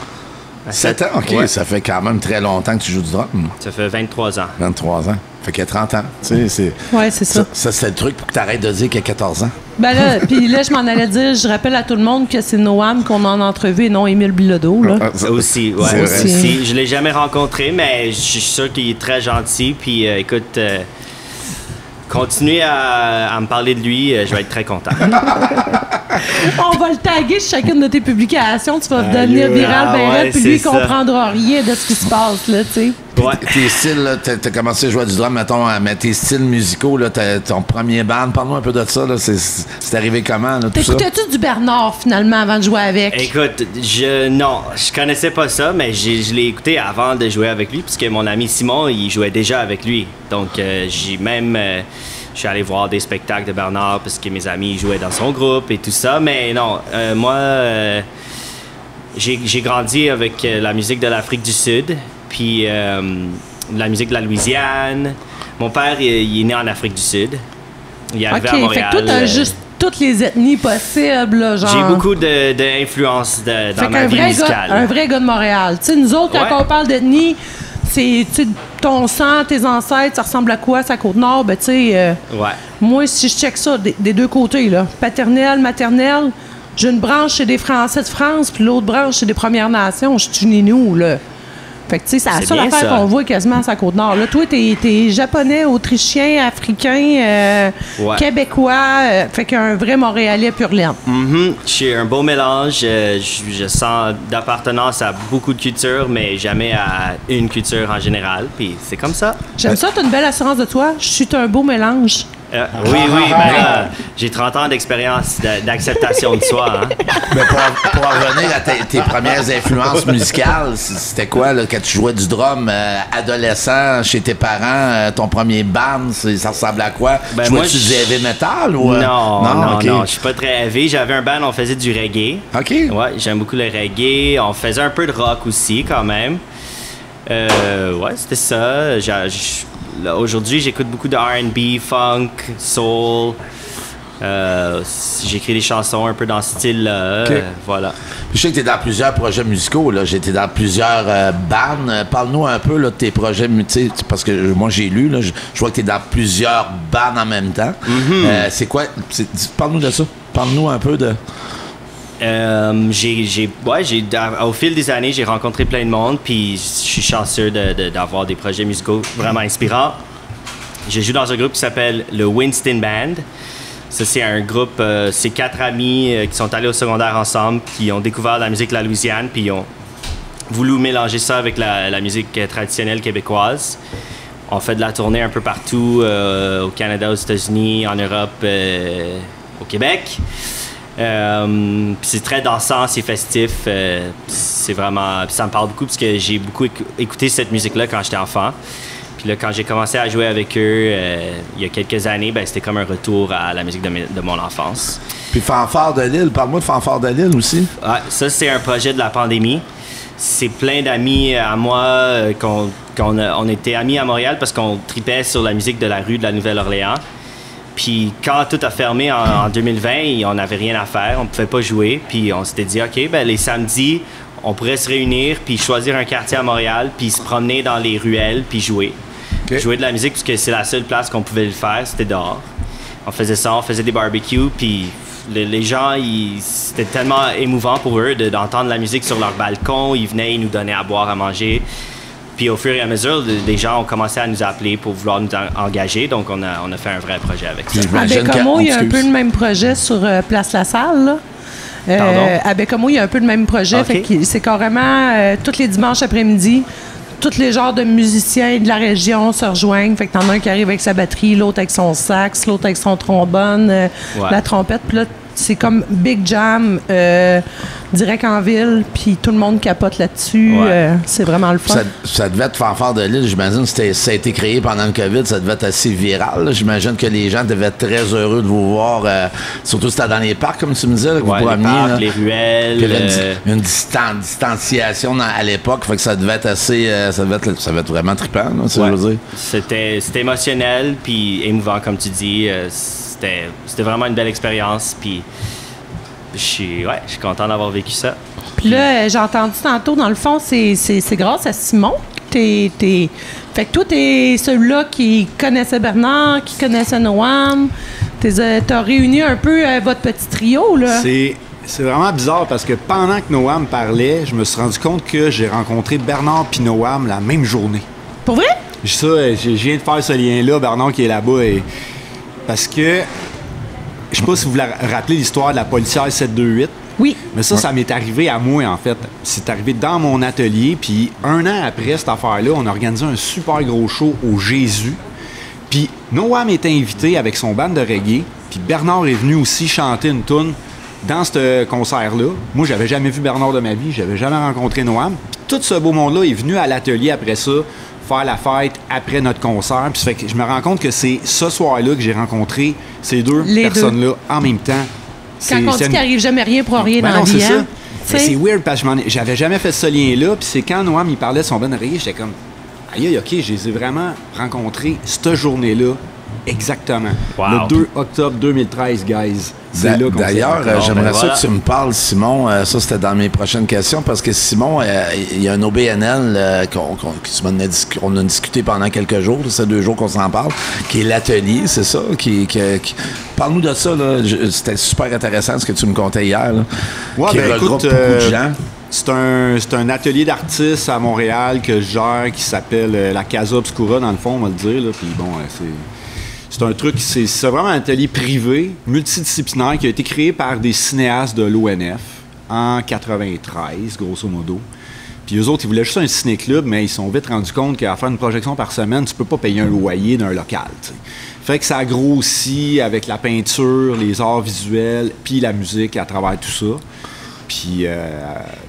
7 ans? OK. Ouais. Ça fait quand même très longtemps que tu joues du drum. Ça fait 23 ans. 23 ans. Fait qu'il y a 30 ans. Tu sais, ouais, c'est ça. Ça, c'est le truc pour que tu arrêtes de dire qu'il y a 14 ans. Ben là, puis là, je m'en allais dire, je rappelle à tout le monde que c'est Noam qu'on a en entrevue et non Émile Bilodeau. Là. Aussi, ouais. Aussi. Je l'ai jamais rencontré, mais je suis sûr qu'il est très gentil. Puis écoute, continuez à me parler de lui, je vais être très content. On va le taguer sur chacune de tes publications. Tu vas devenir viral, puis lui, il comprendra rien de ce qui se passe, là, tu sais. Ouais. Tes styles, là, t'as commencé à jouer du drum, mettons, mais tes styles musicaux, là, ton premier band, parle-nous un peu de ça, là, c'est arrivé comment, là, tout ça? T'écoutais-tu du Bernard, finalement, avant de jouer avec? Écoute, je connaissais pas ça, mais je l'ai écouté avant de jouer avec lui, puisque mon ami Simon, il jouait déjà avec lui. Donc, j'ai même... je suis allé voir des spectacles de Bernard parce que mes amis jouaient dans son groupe et tout ça. Mais non, moi, j'ai grandi avec la musique de l'Afrique du Sud, puis la musique de la Louisiane. Mon père, il est né en Afrique du Sud. Il est arrivé à Montréal. Fait que toi, t'as juste toutes les ethnies possibles, là, genre... J'ai beaucoup d'influence dans ma vie musicale. Un vrai gars de Montréal. Tu sais, nous autres, quand on parle d'ethnie... C'est ton sang, tes ancêtres, ça ressemble à quoi, ça Côte-Nord? Ben, tu sais, moi, si je check ça des deux côtés, là, paternelle, maternelle, j'ai une branche chez des Français de France, puis l'autre branche chez des Premières Nations. Je suis Ninou, là. Fait que, tu sais, c'est la seule affaire qu'on voit quasiment à sa Côte-Nord. Là, toi, t'es japonais, autrichien, africain, québécois. Fait qu'un vrai Montréalais pur laine. Je suis un beau mélange. Je sens d'appartenance à beaucoup de cultures, mais jamais à une culture en général. Puis c'est comme ça. J'aime ça, t'as une belle assurance de toi. Je suis un beau mélange. Oui, ben j'ai 30 ans d'expérience d'acceptation de soi. Hein. Mais pour revenir à tes premières influences musicales, c'était quoi là, quand tu jouais du drum adolescent chez tes parents, ton premier band, ça ressemblait à quoi? Ben jouais-tu du heavy metal? Ou, non, je suis pas très heavy. J'avais un band, on faisait du reggae. OK. Ouais, j'aime beaucoup le reggae. On faisait un peu de rock aussi, quand même. Ouais, c'était ça. Là, aujourd'hui, j'écoute beaucoup de R&B, funk, soul. J'écris des chansons un peu dans ce style-là. Okay. Voilà. Je sais que tu es dans plusieurs projets musicaux. Là. J'étais dans plusieurs bands. Parle-nous un peu là, de tes projets, parce que moi, j'ai lu. Là, je vois que tu es dans plusieurs bands en même temps. C'est quoi? Parle-nous de ça. Parle-nous un peu de... au fil des années, j'ai rencontré plein de monde, puis je suis chanceux d'avoir des projets musicaux vraiment inspirants. Je joue dans un groupe qui s'appelle le Winston Band. Ça, c'est un groupe, c'est 4 amis qui sont allés au secondaire ensemble, qui ont découvert la musique de la Louisiane, puis ils ont voulu mélanger ça avec la musique traditionnelle québécoise. On fait de la tournée un peu partout, au Canada, aux États-Unis, en Europe, au Québec. C'est très dansant, c'est festif. C'est vraiment... ça me parle beaucoup parce que j'ai beaucoup écouté cette musique-là quand j'étais enfant. Puis là, quand j'ai commencé à jouer avec eux il y a quelques années, c'était comme un retour à la musique de mon enfance. Puis Fanfare de Lille, parle-moi de Fanfare de Lille aussi. Ça, c'est un projet de la pandémie. C'est plein d'amis à moi on était amis à Montréal parce qu'on tripait sur la musique de la rue de la Nouvelle-Orléans. Puis quand tout a fermé en 2020, on n'avait rien à faire, on ne pouvait pas jouer. Puis on s'était dit, OK, les samedis, on pourrait se réunir puis choisir un quartier à Montréal puis se promener dans les ruelles puis jouer. Okay. Jouer de la musique parce que c'est la seule place qu'on pouvait le faire, c'était dehors. On faisait ça, on faisait des barbecues puis les gens, c'était tellement émouvant pour eux d'entendre la musique sur leur balcon. Ils venaient, ils nous donnaient à boire, à manger. Puis au fur et à mesure, des gens ont commencé à nous appeler pour vouloir nous engager. Donc on a fait un vrai projet avec ça. À Bécomo, il y a un peu le même projet sur Place La Salle, là. À Bécomo, il y a un peu le même projet. Okay. Fait que c'est carrément tous les dimanches après-midi. Tous les genres de musiciens de la région se rejoignent. Fait que t'en as un qui arrive avec sa batterie, l'autre avec son sax, l'autre avec son trombone, la trompette. Puis là, c'est comme Big Jam direct en ville, puis tout le monde capote là-dessus. C'est vraiment le fun. Ça devait être Fanfare de Lille, j'imagine. Ça a été créé pendant le COVID, ça devait être assez viral. Là. J'imagine que les gens devaient être très heureux de vous voir. Surtout c'était dans les parcs, comme tu me disais, que vous promeniez. Les parcs, les ruelles. Une distanciation à l'époque, fait que ça devait être assez... ça devait être vraiment trippant, là, je veux dire. C'était émotionnel, puis émouvant, comme tu dis. C'était vraiment une belle expérience, puis je suis content d'avoir vécu ça. Puis là, j'ai entendu tantôt, dans le fond, c'est grâce à Simon que Fait que toi, t'es celui-là qui connaissait Bernard, qui connaissait Noam. T'as réuni un peu votre petit trio, là. C'est vraiment bizarre parce que pendant que Noam parlait, je me suis rendu compte que j'ai rencontré Bernard puis Noam la même journée. Pour vrai? Je viens de faire ce lien-là, Bernard qui est là-bas, parce que je sais pas si vous vous rappelez l'histoire de la policière 728. Oui. Mais ça m'est arrivé à moi, en fait. C'est arrivé dans mon atelier, puis un an après cette affaire-là, on a organisé un super gros show au Jésus. Puis Noam était invité avec son band de reggae, puis Bernard est venu aussi chanter une toune dans ce concert-là. Moi, j'avais jamais vu Bernard de ma vie, j'avais jamais rencontré Noam. Puis tout ce beau monde-là est venu à l'atelier après ça, faire la fête après notre concert. Puis ça fait que je me rends compte que c'est ce soir-là que j'ai rencontré ces deux personnes-là en même temps. Quand on dit qu'il n'arrive jamais rien pour rien dans la vie. C'est weird parce que j'avais jamais fait ce lien-là. Puis c'est quand Noam il parlait de son band de reggae, j'étais comme aïe, OK, je les ai vraiment rencontrés cette journée-là. Exactement. Wow. Le 2 octobre 2013, guys. D'ailleurs, j'aimerais ça que tu me parles, Simon. Ça, c'était dans mes prochaines questions, parce que Simon, il y a un OBNL qu'on a discuté pendant quelques jours. C'est 2 jours qu'on s'en parle, qui est l'atelier, c'est ça? Parle-nous de ça. Là. C'était super intéressant ce que tu me contais hier. Là, qui regroupe beaucoup de gens. C'est un atelier d'artistes à Montréal que je gère qui s'appelle la Casa Obscura, dans le fond, on va le dire. Là. Puis bon, c'est un truc, c'est vraiment un atelier privé, multidisciplinaire, qui a été créé par des cinéastes de l'ONF en 93, grosso modo. Puis eux autres, ils voulaient juste un ciné-club, mais ils se sont vite rendus compte qu'à faire une projection par semaine, tu peux pas payer un loyer d'un local. T'sais. Fait que ça a grossi avec la peinture, les arts visuels, puis la musique à travers tout ça. Puis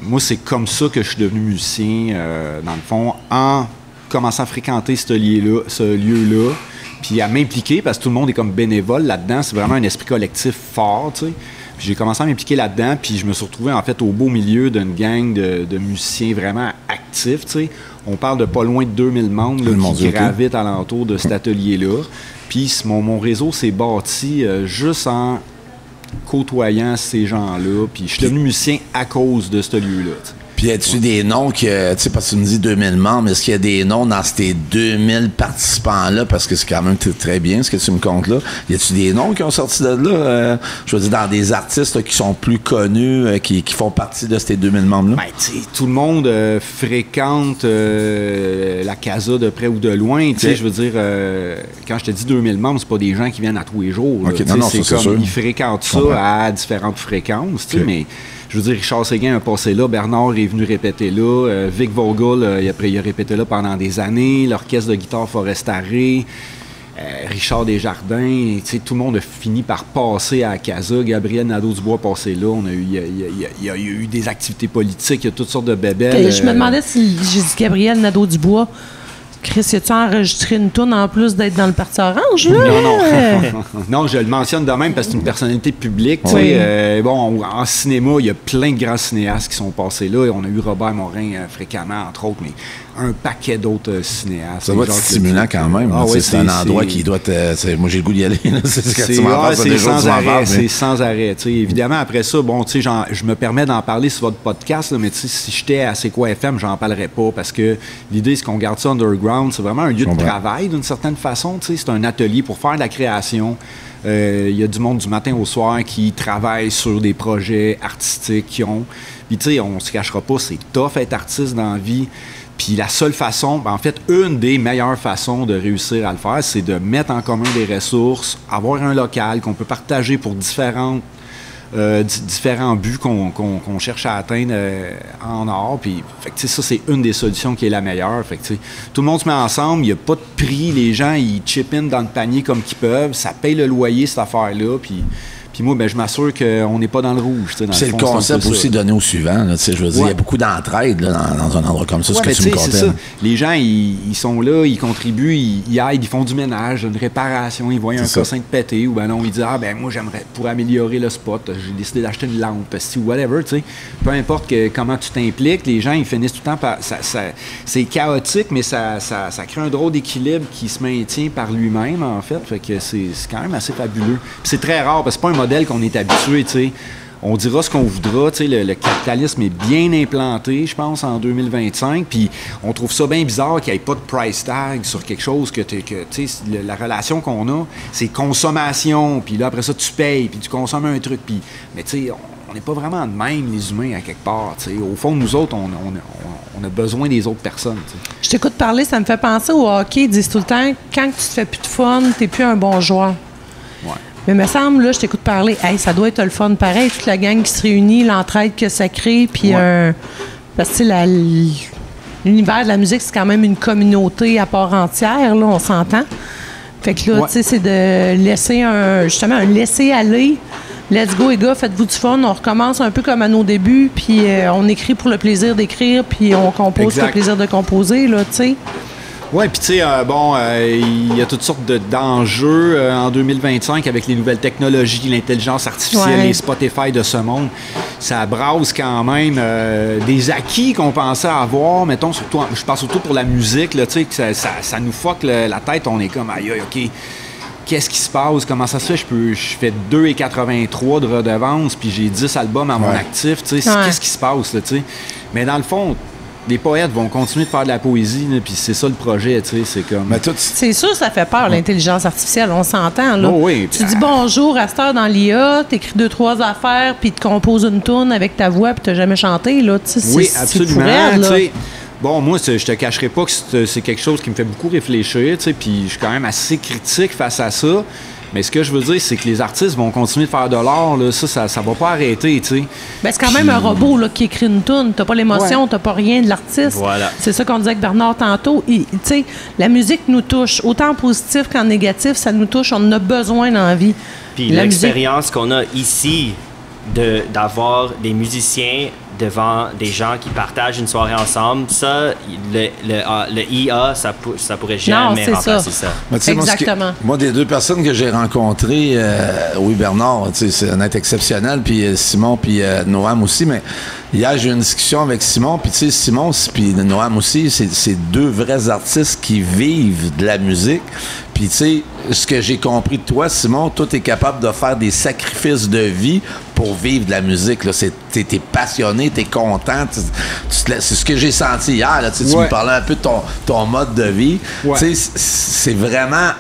moi, c'est comme ça que je suis devenu musicien, dans le fond, en commençant à fréquenter ce lieu-là, puis à m'impliquer, parce que tout le monde est comme bénévole là-dedans. C'est vraiment un esprit collectif fort, tu sais. Puis j'ai commencé à m'impliquer là-dedans, puis je me suis retrouvé, en fait, au beau milieu d'une gang de musiciens vraiment actifs, tu sais. On parle de pas loin de 2000 membres là, qui gravitent alentour de cet atelier-là. Puis mon réseau s'est bâti juste en côtoyant ces gens-là, puis je suis devenu musicien à cause de ce lieu-là, t'sais. Puis, y a-tu des noms que, tu sais, parce que tu me dis 2000 membres, est-ce qu'il y a des noms dans ces 2000 participants-là? Parce que c'est quand même très bien ce que tu me comptes là. Y a-tu des noms qui ont sorti de là? Je veux dire, dans des artistes là, qui sont plus connus, qui font partie de ces 2000 membres-là? Ben, tu sais, tout le monde fréquente la Casa de près ou de loin. Tu sais, je veux dire, quand je te dis 2000 membres, c'est pas des gens qui viennent à tous les jours. Okay, non, c'est comme, ils fréquentent ça à différentes fréquences, tu sais, mais... je veux dire, Richard Séguin a passé là, Bernard est venu répéter là, Vic Vogel, il a répété là pendant des années, l'orchestre de guitare Forestaré, Richard Desjardins, tout le monde a fini par passer à la Casa. Gabriel Nadeau-Dubois a passé là. Il y a eu des activités politiques, il y a toutes sortes de bébelles. Je me demandais si j'ai dit Gabriel Nadeau-Dubois. Chris, as-tu enregistré une toune en plus d'être dans le Parti Orange, là? Non. Non, je le mentionne de même parce que c'est une personnalité publique. Oui. En cinéma, il y a plein de grands cinéastes qui sont passés là. On a eu Robert Morin fréquemment, entre autres, mais un paquet d'autres cinéastes. Ça doit être stimulant quand même. C'est un endroit qui doit être... Moi, j'ai le goût d'y aller. C'est sans arrêt. Évidemment, après ça, je me permets d'en parler sur votre podcast, là, mais si j'étais à C'est quoi FM, j'en parlerais pas parce que l'idée, c'est qu'on garde ça underground. C'est vraiment un lieu de travail, d'une certaine façon. C'est un atelier pour faire de la création. Il y a du monde du matin au soir qui travaille sur des projets artistiques qui ont... Puis, on se cachera pas, c'est tough être artiste dans la vie. Puis la seule façon, en fait, une des meilleures façons de réussir à le faire, c'est de mettre en commun des ressources, avoir un local qu'on peut partager pour différents buts qu'on cherche à atteindre en or. Puis, ça, c'est une des solutions qui est la meilleure. Tout le monde se met ensemble, il n'y a pas de prix, les gens, ils chip in dans le panier comme qu'ils peuvent, ça paye le loyer, cette affaire-là. Puis moi, je m'assure qu'on n'est pas dans le rouge. C'est le concept aussi donné au suivant. Là, je veux dire, il y a beaucoup d'entraide dans un endroit comme ça, ce que tu me contais. C'est ça. Les gens, ils sont là, ils contribuent, ils aident, ils font du ménage, une réparation, ils voient un cossin de péter, ou non, ils disent moi, j'aimerais, pour améliorer le spot, j'ai décidé d'acheter une lampe, whatever, tu sais. Peu importe comment tu t'impliques, les gens, ils finissent tout le temps par... c'est chaotique, mais ça crée un drôle d'équilibre qui se maintient par lui-même, en fait. Fait que c'est quand même assez fabuleux. Puis c'est très rare, parce que c'est pas un modèle qu'on est habitué, tu sais. On dira ce qu'on voudra, tu sais, le capitalisme est bien implanté, je pense, en 2025, puis on trouve ça bien bizarre qu'il n'y ait pas de price tag sur quelque chose tu sais, la relation qu'on a, c'est consommation, puis là, après ça, tu payes, puis tu consommes un truc, puis... Mais tu sais, on n'est pas vraiment de même, les humains, à quelque part, tu sais. Au fond, nous autres, on a besoin des autres personnes, tu sais. Je t'écoute parler, ça me fait penser au hockey, ils disent tout le temps, quand tu te fais plus de fun, t'es plus un bon joueur. Ouais. Mais il me semble, là, je t'écoute parler, ça doit être le fun pareil, toute la gang qui se réunit, l'entraide que ça crée, puis parce que l'univers de la musique, c'est quand même une communauté à part entière, là, on s'entend. Fait que là, tu sais, c'est de laisser un laisser-aller. Let's go, les gars, faites-vous du fun. On recommence un peu comme à nos débuts, puis on écrit pour le plaisir d'écrire, puis on compose pour le plaisir de composer, là, tu sais. Oui, puis tu sais, il y a toutes sortes d'enjeux en 2025 avec les nouvelles technologies, l'intelligence artificielle, les Spotify de ce monde. Ça brasse quand même des acquis qu'on pensait avoir, mettons, surtout, je pense surtout pour la musique, là, tu sais, que ça nous fuck la tête, on est comme, aïe, OK, qu'est-ce qui se passe? Comment ça se fait? Je fais 2,83 de redevances, puis j'ai 10 albums à mon actif, tu sais, qu'est-ce qui se passe, là, tu sais? Mais dans le fond, les poètes vont continuer de faire de la poésie, puis c'est ça le projet, tu sais, c'est comme... C'est sûr, ça fait peur, l'intelligence artificielle, on s'entend, là. Oh oui. Tu dis bonjour à cette heure dans l'IA, t'écris 2-3 affaires, puis tu composes une tourne avec ta voix, puis t'as jamais chanté, là, tu sais, oui, absolument, tu sais. Bon, moi, je te cacherai pas que c'est quelque chose qui me fait beaucoup réfléchir, tu sais, puis je suis quand même assez critique face à ça. Mais ce que je veux dire, c'est que les artistes vont continuer de faire de l'art, là. Ça va pas arrêter, tu sais. Ben, c'est quand même un robot là, qui écrit une toune. T'as pas l'émotion, t'as pas rien de l'artiste. Voilà. C'est ça qu'on disait avec Bernard tantôt. Tu sais, la musique nous touche. Autant en positif qu'en négatif, ça nous touche. On en a besoin dans la vie. Puis l'expérience qu'on a ici d'avoir des musiciens devant des gens qui partagent une soirée ensemble, ça, le IA, ça pourrait jamais remplacer ça. Exactement. Moi, des deux personnes que j'ai rencontrées, oui, Bernard, c'est un être exceptionnel, puis Simon, puis Noam aussi, mais hier, j'ai eu une discussion avec Simon, puis tu sais, Simon, puis Noam aussi, c'est deux vrais artistes qui vivent de la musique. Puis, tu sais, ce que j'ai compris de toi, Simon, toi, t'es capable de faire des sacrifices de vie pour vivre de la musique. T'es passionné, t'es content. C'est ce que j'ai senti hier. Là, tu me parlais un peu de ton mode de vie. Tu sais, c'est vraiment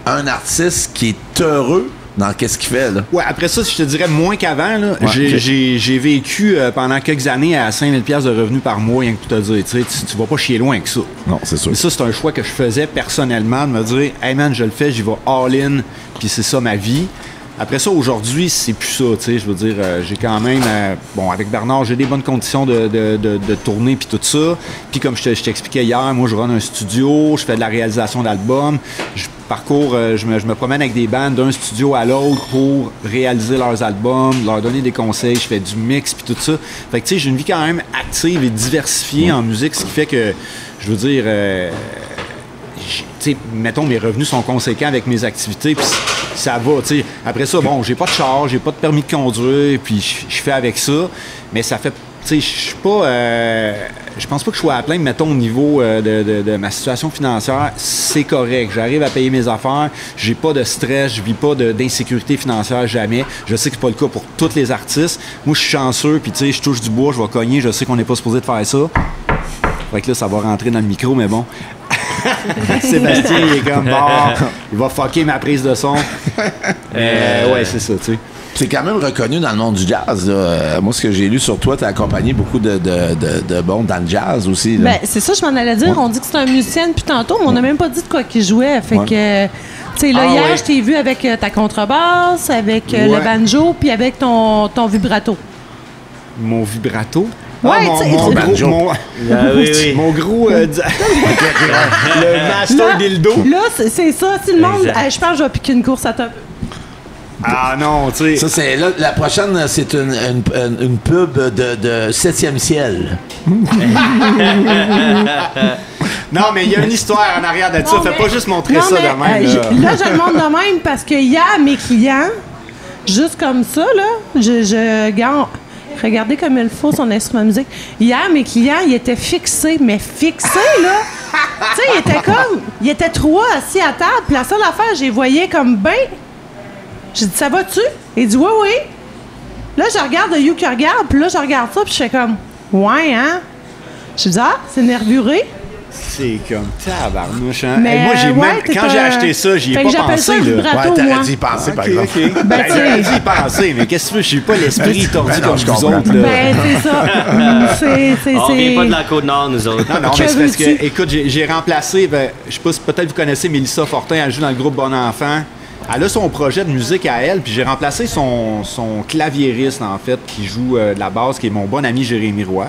un artiste qui est heureux dans qu'est-ce qu'il fait, là. Ouais, après ça, je te dirais moins qu'avant, là. J'ai vécu pendant quelques années à 5 000 $ de revenus par mois, rien que tout à dire. Tu vas pas chier loin que ça. Non, c'est sûr. Mais ça, c'est un choix que je faisais personnellement, de me dire, hey man, je le fais, j'y vais all-in, puis c'est ça ma vie. Après ça, aujourd'hui, c'est plus ça, tu sais. Je veux dire, j'ai quand même... bon, avec Bernard, j'ai des bonnes conditions de tourner puis tout ça. Puis comme je t'expliquais hier, moi, je run un studio, je fais de la réalisation d'albums. Je me promène avec des bandes d'un studio à l'autre pour réaliser leurs albums, leur donner des conseils. Je fais du mix puis tout ça. Fait que, tu sais, j'ai une vie quand même active et diversifiée en musique, ce qui fait que, je veux dire... tu sais, mettons, mes revenus sont conséquents avec mes activités, puis ça va, tu sais. Après ça, bon, j'ai pas de char, j'ai pas de permis de conduire, puis je fais avec ça, mais ça fait, tu sais, je suis pas... je pense pas que je sois à plaindre, mettons, au niveau de ma situation financière, c'est correct. J'arrive à payer mes affaires, j'ai pas de stress, je vis pas d'insécurité financière jamais. Je sais que c'est pas le cas pour tous les artistes. Moi, je suis chanceux, puis tu sais, je touche du bois, je vais cogner, je sais qu'on n'est pas supposé de faire ça. Fait que là, ça va rentrer dans le micro, mais bon... Sébastien, il est comme bon, il va fucker ma prise de son. Ouais, c'est ça, tu sais. C'est quand même reconnu dans le monde du jazz. Là. Moi, ce que j'ai lu sur toi, tu as accompagné beaucoup de bons dans le jazz aussi. Là. Ben, c'est ça, je m'en allais dire. On dit que c'est un musicien depuis tantôt, mais on n'a même pas dit de quoi qu'il jouait. Fait que, tu sais, là, hier, je t'ai vu avec ta contrebasse, avec le banjo, puis avec ton vibrato. Mon vibrato? Ouais, mon gros le master dildo. Là, c'est ça. Si le monde... je pense que je vais piquer une course à top. Ah non, tu sais. Ça, c'est là, la prochaine, c'est une pub de 7e ciel. Non, mais il y a une histoire en arrière de ça. Fais pas juste montrer ça de même. Là, je le montre de même parce que hier, mes clients, juste comme ça, là, je garde... Regardez comme il faut son instrument de musique. Hier, mes clients, ils étaient fixés, mais fixés, là. Tu sais, ils étaient 3 assis à table, puis la seule affaire, je les voyais comme ben. J'ai dit, ça va-tu? Il dit, oui, oui. Là, je regarde You qui regarde, puis là, je regarde ça, puis je fais comme, ouais, hein? Je dis, c'est nervuré. C'est comme tabarnouche, hein? Mais moi, quand j'ai acheté ça, j'y ai pas pensé. Vibrato, t'aurais dû y penser, par exemple. J'aurais dû y penser, mais qu'est-ce que tu veux? J'ai pas l'esprit tordu comme vous autres. Là. Ben, c'est ça. On vient pas de la Côte-Nord, nous autres. Non, mais c'est parce que, écoute, j'ai remplacé, je sais pas si peut-être vous connaissez Mélissa Fortin, elle joue dans le groupe Bon Enfant. Elle a son projet de musique à elle, puis j'ai remplacé son claviériste, en fait, qui joue de la basse, qui est mon bon ami Jérémy Roy.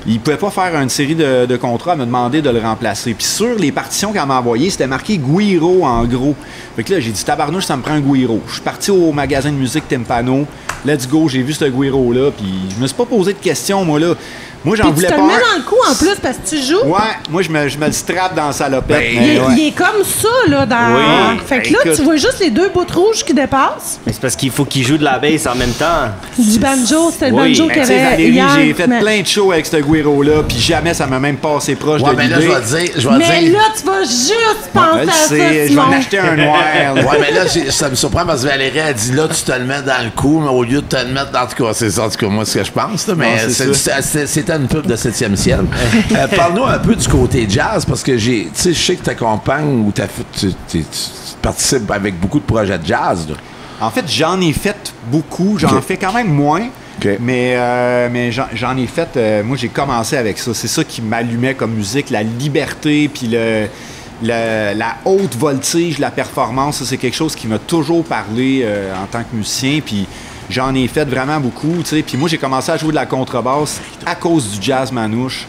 Il pouvait pas faire une série de contrats, elle m'a demandé de le remplacer. Puis sur les partitions qu'elle m'a envoyées, c'était marqué Guiro en gros. Fait que là, j'ai dit tabarnouche, ça me prend un Guiro. Je suis parti au magasin de musique Timpano. Let's go, j'ai vu ce Guiro-là, puis je me suis pas posé de questions, moi, là. Moi, j'en voulais pas. Tu te le mets dans le cou en plus parce que tu joues. Ouais, moi, je me le strappe dans la salopette. Il est comme ça, là, dans... Oui. Fait que là, tu vois juste les 2 bouts rouges qui dépassent. Mais c'est parce qu'il faut qu'il joue de la bass en même temps. Du banjo, c'était le banjo qu'il y avait Valérie, hier. j'ai fait plein de shows avec ce Guiro-là, puis jamais ça m'a même passé proche de l'idée. Mais là, je vais dire... Mais là, tu vas juste penser à ça, je vais en acheter un noir. Ouais, mais là, ça me surprend parce que Valérie a dit, là, tu te le mets dans le cou, mais au lieu de te le mettre dans... En tout cas, c'est ça, en tout cas, moi, ce que je pense, là, mais c'était une pub de 7e ciel. Parle-nous un peu du côté jazz, parce que je sais que tu accompagnes ou tu participes avec beaucoup de projets de jazz. Là. En fait, j'en ai fait beaucoup. J'en fais quand même moins. Okay. Mais j'en ai fait... moi, j'ai commencé avec ça. C'est ça qui m'allumait comme musique, la liberté, puis la haute voltige, la performance. Ça, c'est quelque chose qui m'a toujours parlé en tant que musicien. Puis j'en ai fait vraiment beaucoup, tu sais. Puis moi, j'ai commencé à jouer de la contrebasse à cause du jazz manouche.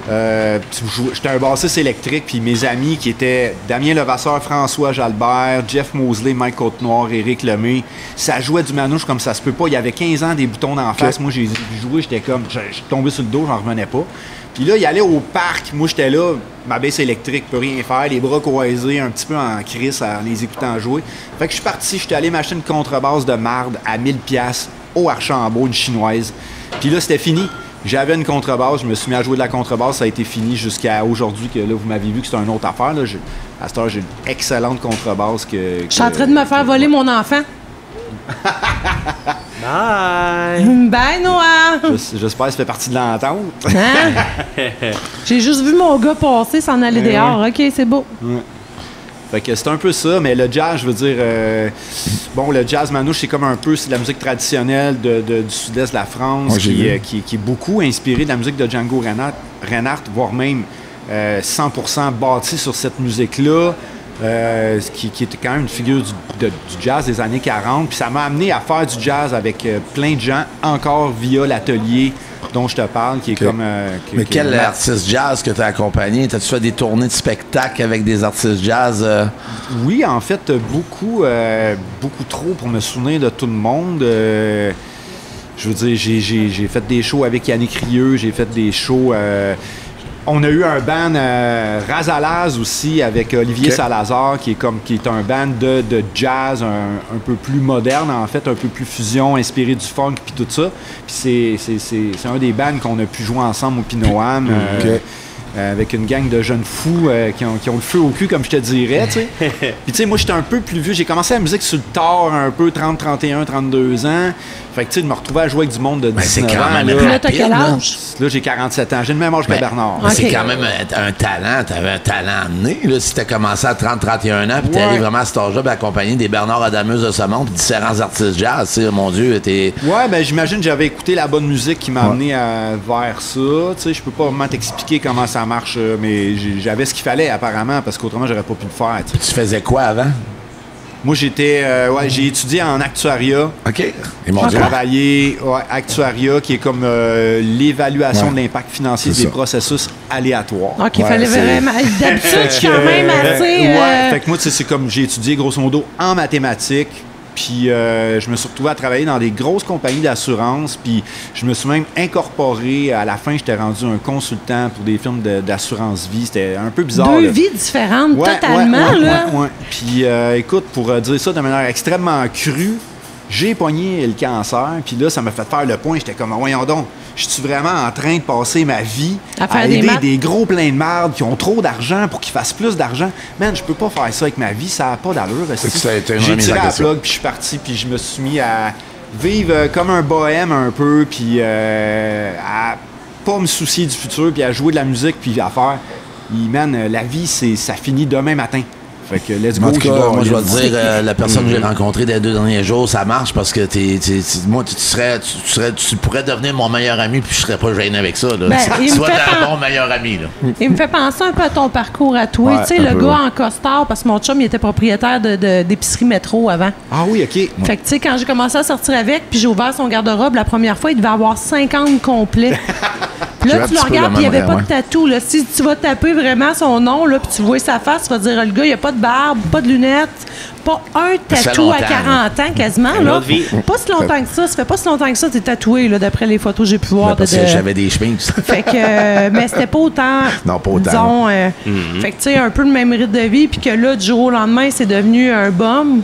J'étais un bassiste électrique, puis mes amis qui étaient Damien Levasseur, François Jalbert, Jeff Mosley, Mike Côte-Noire, Éric Lemay, ça jouait du manouche comme ça se peut pas. Il y avait 15 ans, des boutons d'en face. Moi, j'ai joué, j'étais comme... Je suis tombé sur le dos, j'en revenais pas. Puis là, il allait au parc. Moi, j'étais là, ma baisse électrique, peut rien faire, les bras croisés, un petit peu en crise en les écoutant jouer. Fait que je suis parti, j'étais allé m'acheter une contrebasse de marde à 1000$ au Archambault, une chinoise. Puis là, c'était fini. J'avais une contrebasse, je me suis mis à jouer de la contrebasse, ça a été fini jusqu'à aujourd'hui, que là, vous m'avez vu que c'est une autre affaire. Là. À cette heure, j'ai une excellente contrebasse Je suis en train de me faire voler mon enfant. Bye! Bye, Noah! J'espère que ça fait partie de l'entente. Hein? J'ai juste vu mon gars passer, s'en aller dehors. OK, c'est beau. Ouais. Fait que c'est un peu ça, mais le jazz, je veux dire... bon, le jazz manouche, c'est comme un peu... C'est de la musique traditionnelle du sud-est de la France, qui est beaucoup inspirée de la musique de Django Reinhardt, voire même 100% bâtie sur cette musique-là. qui était quand même une figure du jazz des années 40. Puis ça m'a amené à faire du jazz avec plein de gens, encore via l'atelier dont je te parle, qui est comme... Mais quel artiste jazz que tu as accompagné? T'as-tu fait des tournées de spectacles avec des artistes jazz? Oui, en fait, beaucoup trop pour me souvenir de tout le monde. Je veux dire, j'ai fait des shows avec Yannick Rieu, j'ai fait des shows... on a eu un band Razalaz aussi avec Olivier Salazar, qui est un band de jazz un peu plus moderne, en fait, un peu plus fusion, inspiré du funk puis tout ça. Puis c'est un des bands qu'on a pu jouer ensemble au Pinoam. Avec une gang de jeunes fous qui ont le feu au cul, comme je te dirais, tu sais. Puis tu sais, moi, j'étais un peu plus vieux. J'ai commencé la musique sur le tard, un peu, 30, 31, 32 ans. Fait que tu sais, de me retrouver à jouer avec du monde de 19 ans. Là, t'as quel âge? Là, j'ai 47 ans. J'ai le même âge que Bernard. Okay. C'est quand même un talent. T'avais un talent né, là, si t'as commencé à 30, 31 ans, puis t'es allé vraiment à cet âge-là, accompagné des Bernard Adamus de ce monde, puis différents artistes jazz, tu sais, mon Dieu, t'es... Ouais, ben j'imagine que j'avais écouté la bonne musique qui m'a amené vers ça. Tu sais, je peux pas vraiment t'expliquer comment ça marche, mais j'avais ce qu'il fallait apparemment, parce qu'autrement j'aurais pas pu le faire. Tu faisais quoi avant? Moi j'ai étudié en actuariat. OK. J'ai travaillé actuariat, qui est comme l'évaluation de l'impact financier des processus aléatoires. OK, il fallait vraiment. D'habitude, je suis quand même assez. Fait que moi, c'est comme j'ai étudié grosso modo en mathématiques. Puis je me suis retrouvé à travailler dans des grosses compagnies d'assurance. Puis je me suis même incorporé. À la fin, j'étais rendu un consultant pour des firmes d'assurance vie. C'était un peu bizarre. Deux vies différentes, totalement. Ouais. Puis écoute, pour dire ça de manière extrêmement crue, j'ai pogné le cancer. Puis là, ça m'a fait faire le point. J'étais comme, voyons donc, je suis vraiment en train de passer ma vie à aider des gros pleins de marde qui ont trop d'argent pour qu'ils fassent plus d'argent. Man, je peux pas faire ça avec ma vie, ça n'a pas d'allure. J'ai tiré la plug, puis je suis parti, puis je me suis mis à vivre comme un bohème un peu, puis à pas me soucier du futur, puis à jouer de la musique, puis à faire. Man, la vie, ça finit demain matin. Fait que let's go. En tout cas, moi, je vais te dire, la personne que j'ai rencontrée des 2 derniers jours, ça marche parce que moi, tu pourrais devenir mon meilleur ami puis je serais pas gêné avec ça. Là. Tu sois un bon meilleur ami. Là. Il me fait penser un peu à ton parcours à toi. Tu sais, le gars en costard, parce que mon chum, il était propriétaire d'épicerie métro avant. Ah oui, OK. Fait que, tu sais, quand j'ai commencé à sortir avec, puis j'ai ouvert son garde-robe, la première fois, il devait avoir 50 complets. Là, tu le regardes, puis il n'y avait pas de tatou. Là. Si tu vas taper vraiment son nom, puis tu vois sa face, tu vas dire, le gars, il n'y a pas de barbe, pas de lunettes, pas un tatou à 40 ans quasiment. Là. Pas si longtemps que ça. Ça fait pas si longtemps que ça, tu es tatoué, là, d'après les photos que j'ai pu voir. Parce que j'avais des chemins. Fait que, mais c'était pas autant. Non, pas autant. Disons, fait que, tu sais, un peu le même rythme de vie, puis que là, du jour au lendemain, c'est devenu un bum.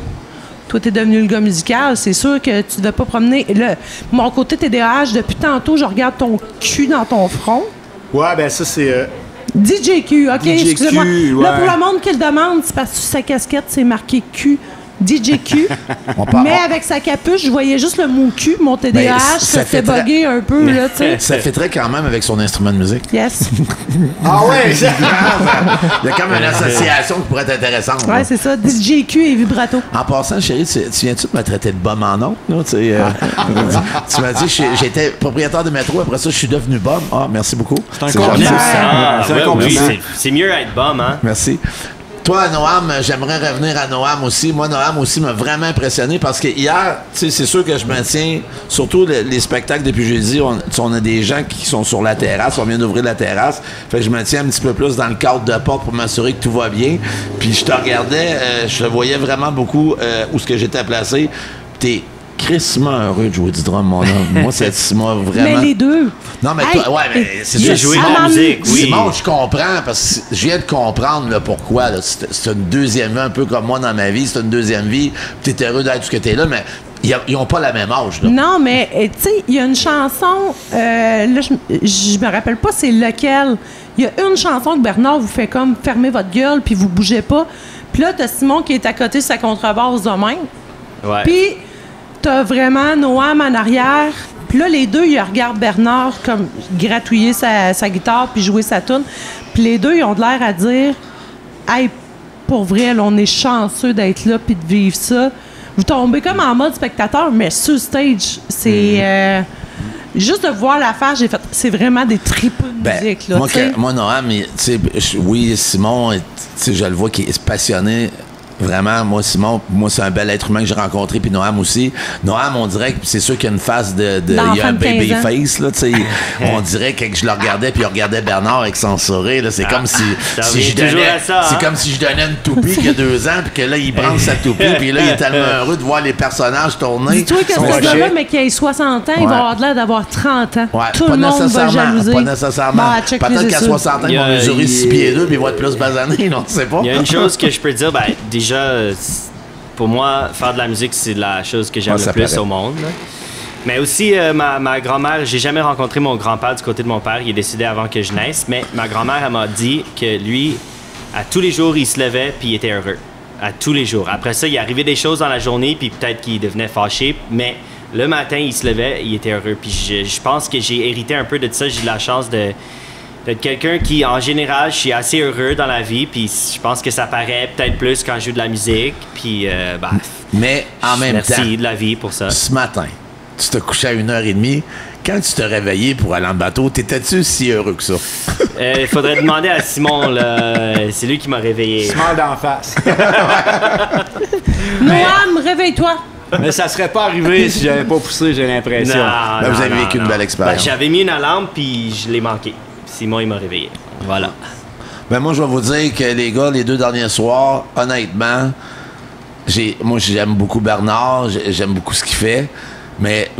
Toi, t'es devenu le gars musical, c'est sûr que tu devais pas promener. Là, mon côté TDAH, depuis tantôt, je regarde ton cul dans ton front. Ouais, ben ça, c'est... DJQ, OK, excusez-moi. Ouais. Là, pour le monde qui le demande, c'est parce que sur sa casquette, c'est marqué Q. DJQ. Mais avec sa capuche, je voyais juste le mot cul. Mon TDAH, ça fait bugger un peu, là, tu sais. Ça fitterait quand même avec son instrument de musique. Yes. Ah ouais! Il y a comme une association qui pourrait être intéressante. Ouais, c'est ça. DJQ et vibrato. En passant, chérie, tu viens-tu de me traiter de bum en nom? Tu m'as dit, j'étais propriétaire de métro, après ça, je suis devenu bum. Ah, merci beaucoup. C'est un compliment. C'est un compliment. C'est mieux être bum, hein? Merci. Toi, Noam, j'aimerais revenir à Noam aussi. Moi, Noam aussi m'a vraiment impressionné parce que hier, tu sais, c'est sûr que je me tiens, surtout les spectacles depuis jeudi, on a des gens qui sont sur la terrasse, on vient d'ouvrir la terrasse. Fait que je me tiens un petit peu plus dans le cadre de porte pour m'assurer que tout va bien. Puis je te regardais, je te voyais vraiment beaucoup où ce que j'étais placé. T'es crissement heureux de jouer du drum, mon homme. Moi, c'est moi vraiment. Mais les deux. Non, mais toi, ouais, mais c'est j'ai joué de la musique, oui. Simon, je comprends, parce que je viens de comprendre là, pourquoi. Là, c'est une deuxième vie, un peu comme moi dans ma vie. C'est une deuxième vie. Tu es heureux d'être ce que tu es là, mais ils n'ont pas la même âge. Là. Non, mais tu sais, il y a une chanson, là, je me rappelle pas c'est lequel. Il y a une chanson que Bernard vous fait comme fermer votre gueule puis vous bougez pas. Puis là, t'as Simon qui est à côté de sa contrebasse de même. Ouais. Puis t'as vraiment Noam en arrière. Puis là, les deux, ils regardent Bernard comme gratouiller sa guitare puis jouer sa toune. Puis les deux, ils ont de l'air à dire « Hey, pour vrai, là, on est chanceux d'être là puis de vivre ça. » Vous tombez comme en mode spectateur, mais sur stage, c'est... Juste de voir l'affaire, j'ai fait, c'est vraiment des tripes de musique, là, moi, Noam, tu sais, oui, Simon, tu sais, je le vois qu'il est passionné. Vraiment, moi, Simon, c'est un bel être humain que j'ai rencontré, puis Noam aussi. Noam, on dirait que c'est sûr qu'il y a une face il y a un baby face, là, tu sais. On dirait que je le regardais, puis il regardait Bernard avec son sourire, là. C'est comme si je donnais, c'est comme si je donnais une toupie il y a 2 ans, puis que là, il branche sa toupie, puis là, il est tellement heureux de voir les personnages tourner. Dis-toi que ce gars-là, mais qui a 60 ans, il va avoir l'air d'avoir 30 ans. Ouais, tout le monde va jalouser. Pas nécessairement. Peut-être qu'à 60 ans, ils vont mesurer 6 pieds 2, puis ils vont être plus basanés, on ne sait pas. Il y a une chose que je peux dire, déjà, pour moi, faire de la musique, c'est la chose que j'aime le plus au monde. Là. Mais aussi, ma grand-mère, j'ai jamais rencontré mon grand-père du côté de mon père. Il est décédé avant que je naisse. Mais ma grand-mère, elle m'a dit que lui, à tous les jours, il se levait puis il était heureux. À tous les jours. Après ça, il arrivait des choses dans la journée puis peut-être qu'il devenait fâché. Mais le matin, il se levait, il était heureux. Puis je pense que j'ai hérité un peu de ça. J'ai eu la chance d'être quelqu'un qui, en général, je suis assez heureux dans la vie, puis je pense que ça paraît peut-être plus quand je joue de la musique, puis mais en même temps, merci de la vie pour ça. Ce matin, tu te couchais à 1h30. Quand tu te réveillais pour aller en bateau, t'étais-tu si heureux que ça? Il faudrait demander à Simon, là. C'est lui qui m'a réveillé. Simon d'en face. Noam, réveille-toi! Mais ça serait pas arrivé si j'avais pas poussé, j'ai l'impression. Vous avez vécu une belle expérience. J'avais mis une alarme, puis je l'ai manqué. Simon, il m'a réveillé. Voilà. Ben moi, je vais vous dire que les gars, les 2 derniers soirs, honnêtement, moi, j'aime beaucoup Bernard, j'aime beaucoup ce qu'il fait, mais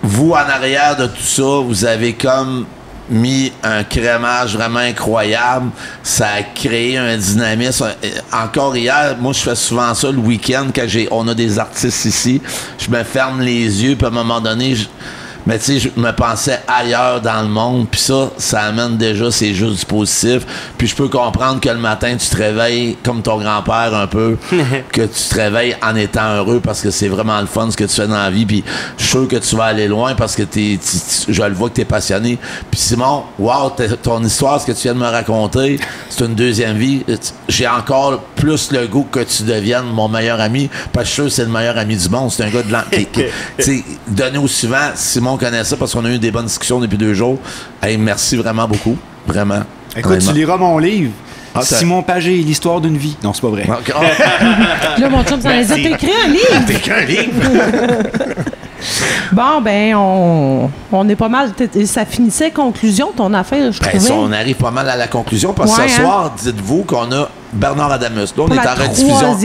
vous, en arrière de tout ça, vous avez comme mis un crémage vraiment incroyable. Ça a créé un dynamisme. Encore hier, moi, je fais souvent ça le week-end, quand on a des artistes ici. Je me ferme les yeux, puis à un moment donné, mais tu sais, je me pensais ailleurs dans le monde, puis ça amène déjà, c'est juste du positif. Puis je peux comprendre que le matin, tu te réveilles comme ton grand-père un peu, que tu te réveilles en étant heureux, parce que c'est vraiment le fun ce que tu fais dans la vie. Puis je suis sûr que tu vas aller loin, parce que je le vois que tu es passionné. Puis Simon, wow, ton histoire, ce que tu viens de me raconter, c'est une deuxième vie. J'ai encore plus le goût que tu deviennes mon meilleur ami, parce que je suis sûr que c'est le meilleur ami du monde. C'est un gars de tu sais, donné au suivant, Simon connaît ça parce qu'on a eu des bonnes discussions depuis 2 jours. Hey, merci vraiment beaucoup. Vraiment. Écoute, tu liras mon livre. Simon Pagé, l'histoire d'une vie. Non, c'est pas vrai. Là, mon chum, ça les a écrit un livre. T'as écrit un livre? Bon, ben, on est pas mal. Ça finissait conclusion, ton affaire, je trouvais. On arrive pas mal à la conclusion, parce que ce soir, dites-vous qu'on a Bernard Adamus. Là, on est en rediffusion.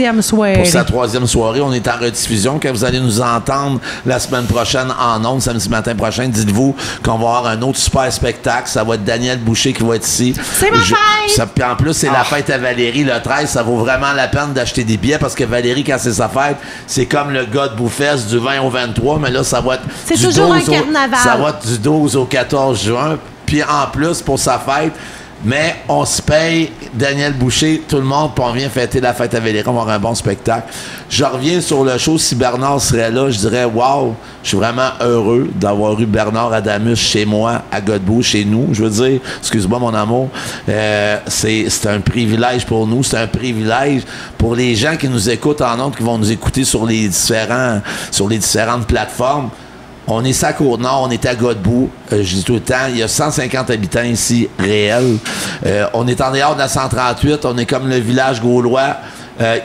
Pour sa 3e soirée, on est en rediffusion. Quand vous allez nous entendre la semaine prochaine en ondes, samedi matin prochain, dites-vous qu'on va avoir un autre super spectacle. Ça va être Daniel Boucher qui va être ici. C'est ma fête! Puis en plus, c'est la fête à Valérie le 13. Ça vaut vraiment la peine d'acheter des billets, parce que Valérie, quand c'est sa fête, c'est comme le gars de Boufesse du 20 au 23, mais là, ça va être c'est du toujours 12 un carnaval. Ça va être du 12 au 14 juin. Puis en plus, pour sa fête, mais on se paye Daniel Boucher, tout le monde, puis on vient fêter la fête à Valérie, on va avoir un bon spectacle. Je reviens sur le show. Si Bernard serait là, je dirais, wow, je suis vraiment heureux d'avoir eu Bernard Adamus chez moi, à Godbout, chez nous. Je veux dire, excuse-moi mon amour, c'est un privilège pour nous, c'est un privilège pour les gens qui nous écoutent en ondes, qui vont nous écouter sur les différentes plateformes. On est à Côte-Nord, on est à Godbout. Je dis tout le temps, il y a 150 habitants ici, réels. On est en dehors de la 138, on est comme le village gaulois.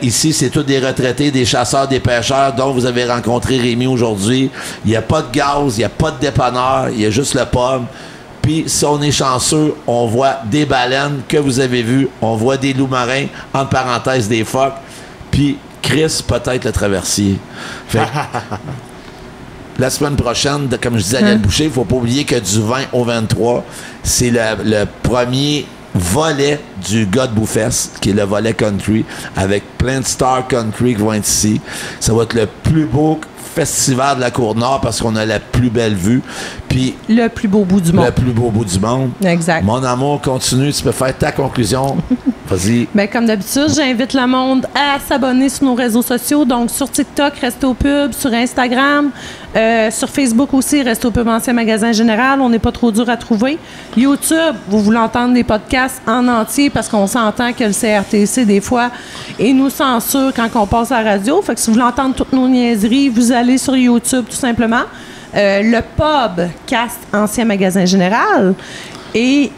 Ici, c'est tous des retraités, des chasseurs, des pêcheurs, dont vous avez rencontré Rémi aujourd'hui. Il n'y a pas de gaz, il n'y a pas de dépanneur, il y a juste le pub. Puis, si on est chanceux, on voit des baleines que vous avez vues, on voit des loups marins, entre parenthèses, des phoques. Puis, Chris, peut-être le traversier. Fait la semaine prochaine, comme je disais à Daniel Boucher, il ne faut pas oublier que du 20 au 23, c'est le premier volet du gars de Boufesse, qui est le volet country, avec plein de stars country qui vont être ici. Ça va être le plus beau festival de la Côte-Nord, parce qu'on a la plus belle vue. Puis le plus beau bout du monde. Le plus beau bout du monde. Exact. Mon amour, continue. Tu peux faire ta conclusion. Vas-y. Ben, comme d'habitude, j'invite le monde à s'abonner sur nos réseaux sociaux. Donc, sur TikTok, Resto Pub, sur Instagram, sur Facebook aussi, Resto Pub Ancien Magasin Général. On n'est pas trop dur à trouver. YouTube, vous voulez entendre des podcasts en entier, parce qu'on s'entend que le CRTC, des fois, il nous censure quand on passe à la radio. Fait que si vous voulez entendre toutes nos niaiseries, vous allez sur YouTube, tout simplement. le pub Cast, ancien magasin général. Et,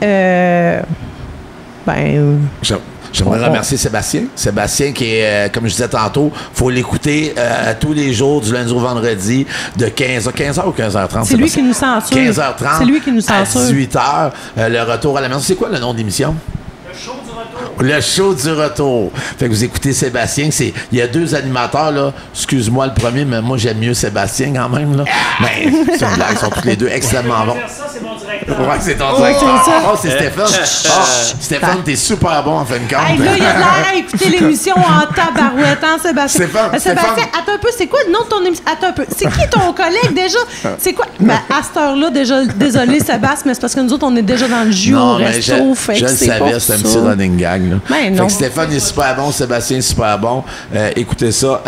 J'aimerais remercier Sébastien. Sébastien qui est, comme je disais tantôt, faut l'écouter tous les jours, du lundi au vendredi, de 15h ou 15h30. C'est lui qui nous censure. 15h30 C'est lui qui nous censure. à 18h, le retour à la maison. C'est quoi le nom de l'émission? Le show du retour. Fait que vous écoutez Sébastien. Il y a 2 animateurs, là. Excuse-moi le premier, mais moi, j'aime mieux Sébastien quand même, là. Mais c'est une blague. Ils sont tous les deux extrêmement bons. Ça, c'est mon directeur. Ouais, c'est ton directeur. c'est ça. Oh, c'est Stéphane. Stéphane, t'es super bon en fin de compte. Hey, là, il a de l'air à écouter l'émission en tabarouette, hein, Sébastien? Sébastien, attends un peu, c'est quoi le nom de ton émission? Attends un peu. C'est qui ton collègue déjà? C'est quoi? Ben, à cette heure-là, déjà, désolé, Sébastien, mais c'est parce que nous autres, on est déjà dans le jus au resto. Je le savais, c'était un petit running gag. Là. Ben, non. Fait que Stéphane est super bon, Sébastien est super bon. Écoutez ça.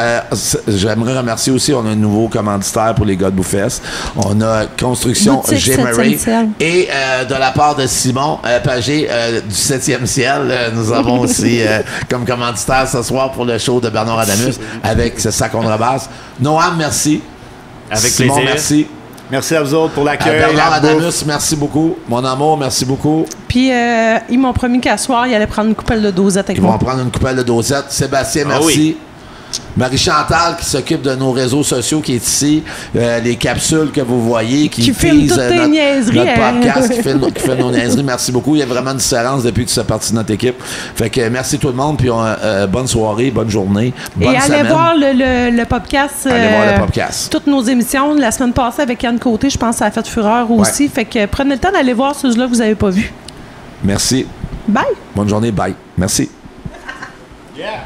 J'aimerais remercier aussi, on a un nouveau commanditaire pour les gars de Bouffesse. On a Construction Boutique G-Marie. 7e ciel. Et de la part de Simon Pagé du 7e ciel, nous avons aussi comme commanditaire ce soir pour le show de Bernard Adamus avec ce sac contrebasse. Noam, merci. Avec Simon, plaisir. merci. Merci à vous autres pour l'accueil. Bernard la bouffe. Adamus, merci beaucoup. Mon amour, merci beaucoup. Puis, ils m'ont promis qu'à soir, ils allaient prendre une coupelle de dosette avec Ils vont moi. prendre une coupelle de dosette. Sébastien, merci. oui. Marie-Chantal qui s'occupe de nos réseaux sociaux qui est ici, les capsules que vous voyez, qui filme tease, toutes tes notre, niaiseries, notre hein. podcast, qui fait nos niaiseries. Merci beaucoup. Il y a vraiment une différence depuis que tu fais partie de notre équipe. Fait que merci tout le monde, puis bonne soirée, bonne journée, bonne Et semaine. allez voir le podcast. Allez voir le podcast. Toutes nos émissions. La semaine passée avec Yann Côté, je pense que ça a fait fureur aussi. Fait que prenez le temps d'aller voir ceux-là que vous n'avez pas vus. Merci. Bye! Bonne journée. Bye. Merci. Yeah.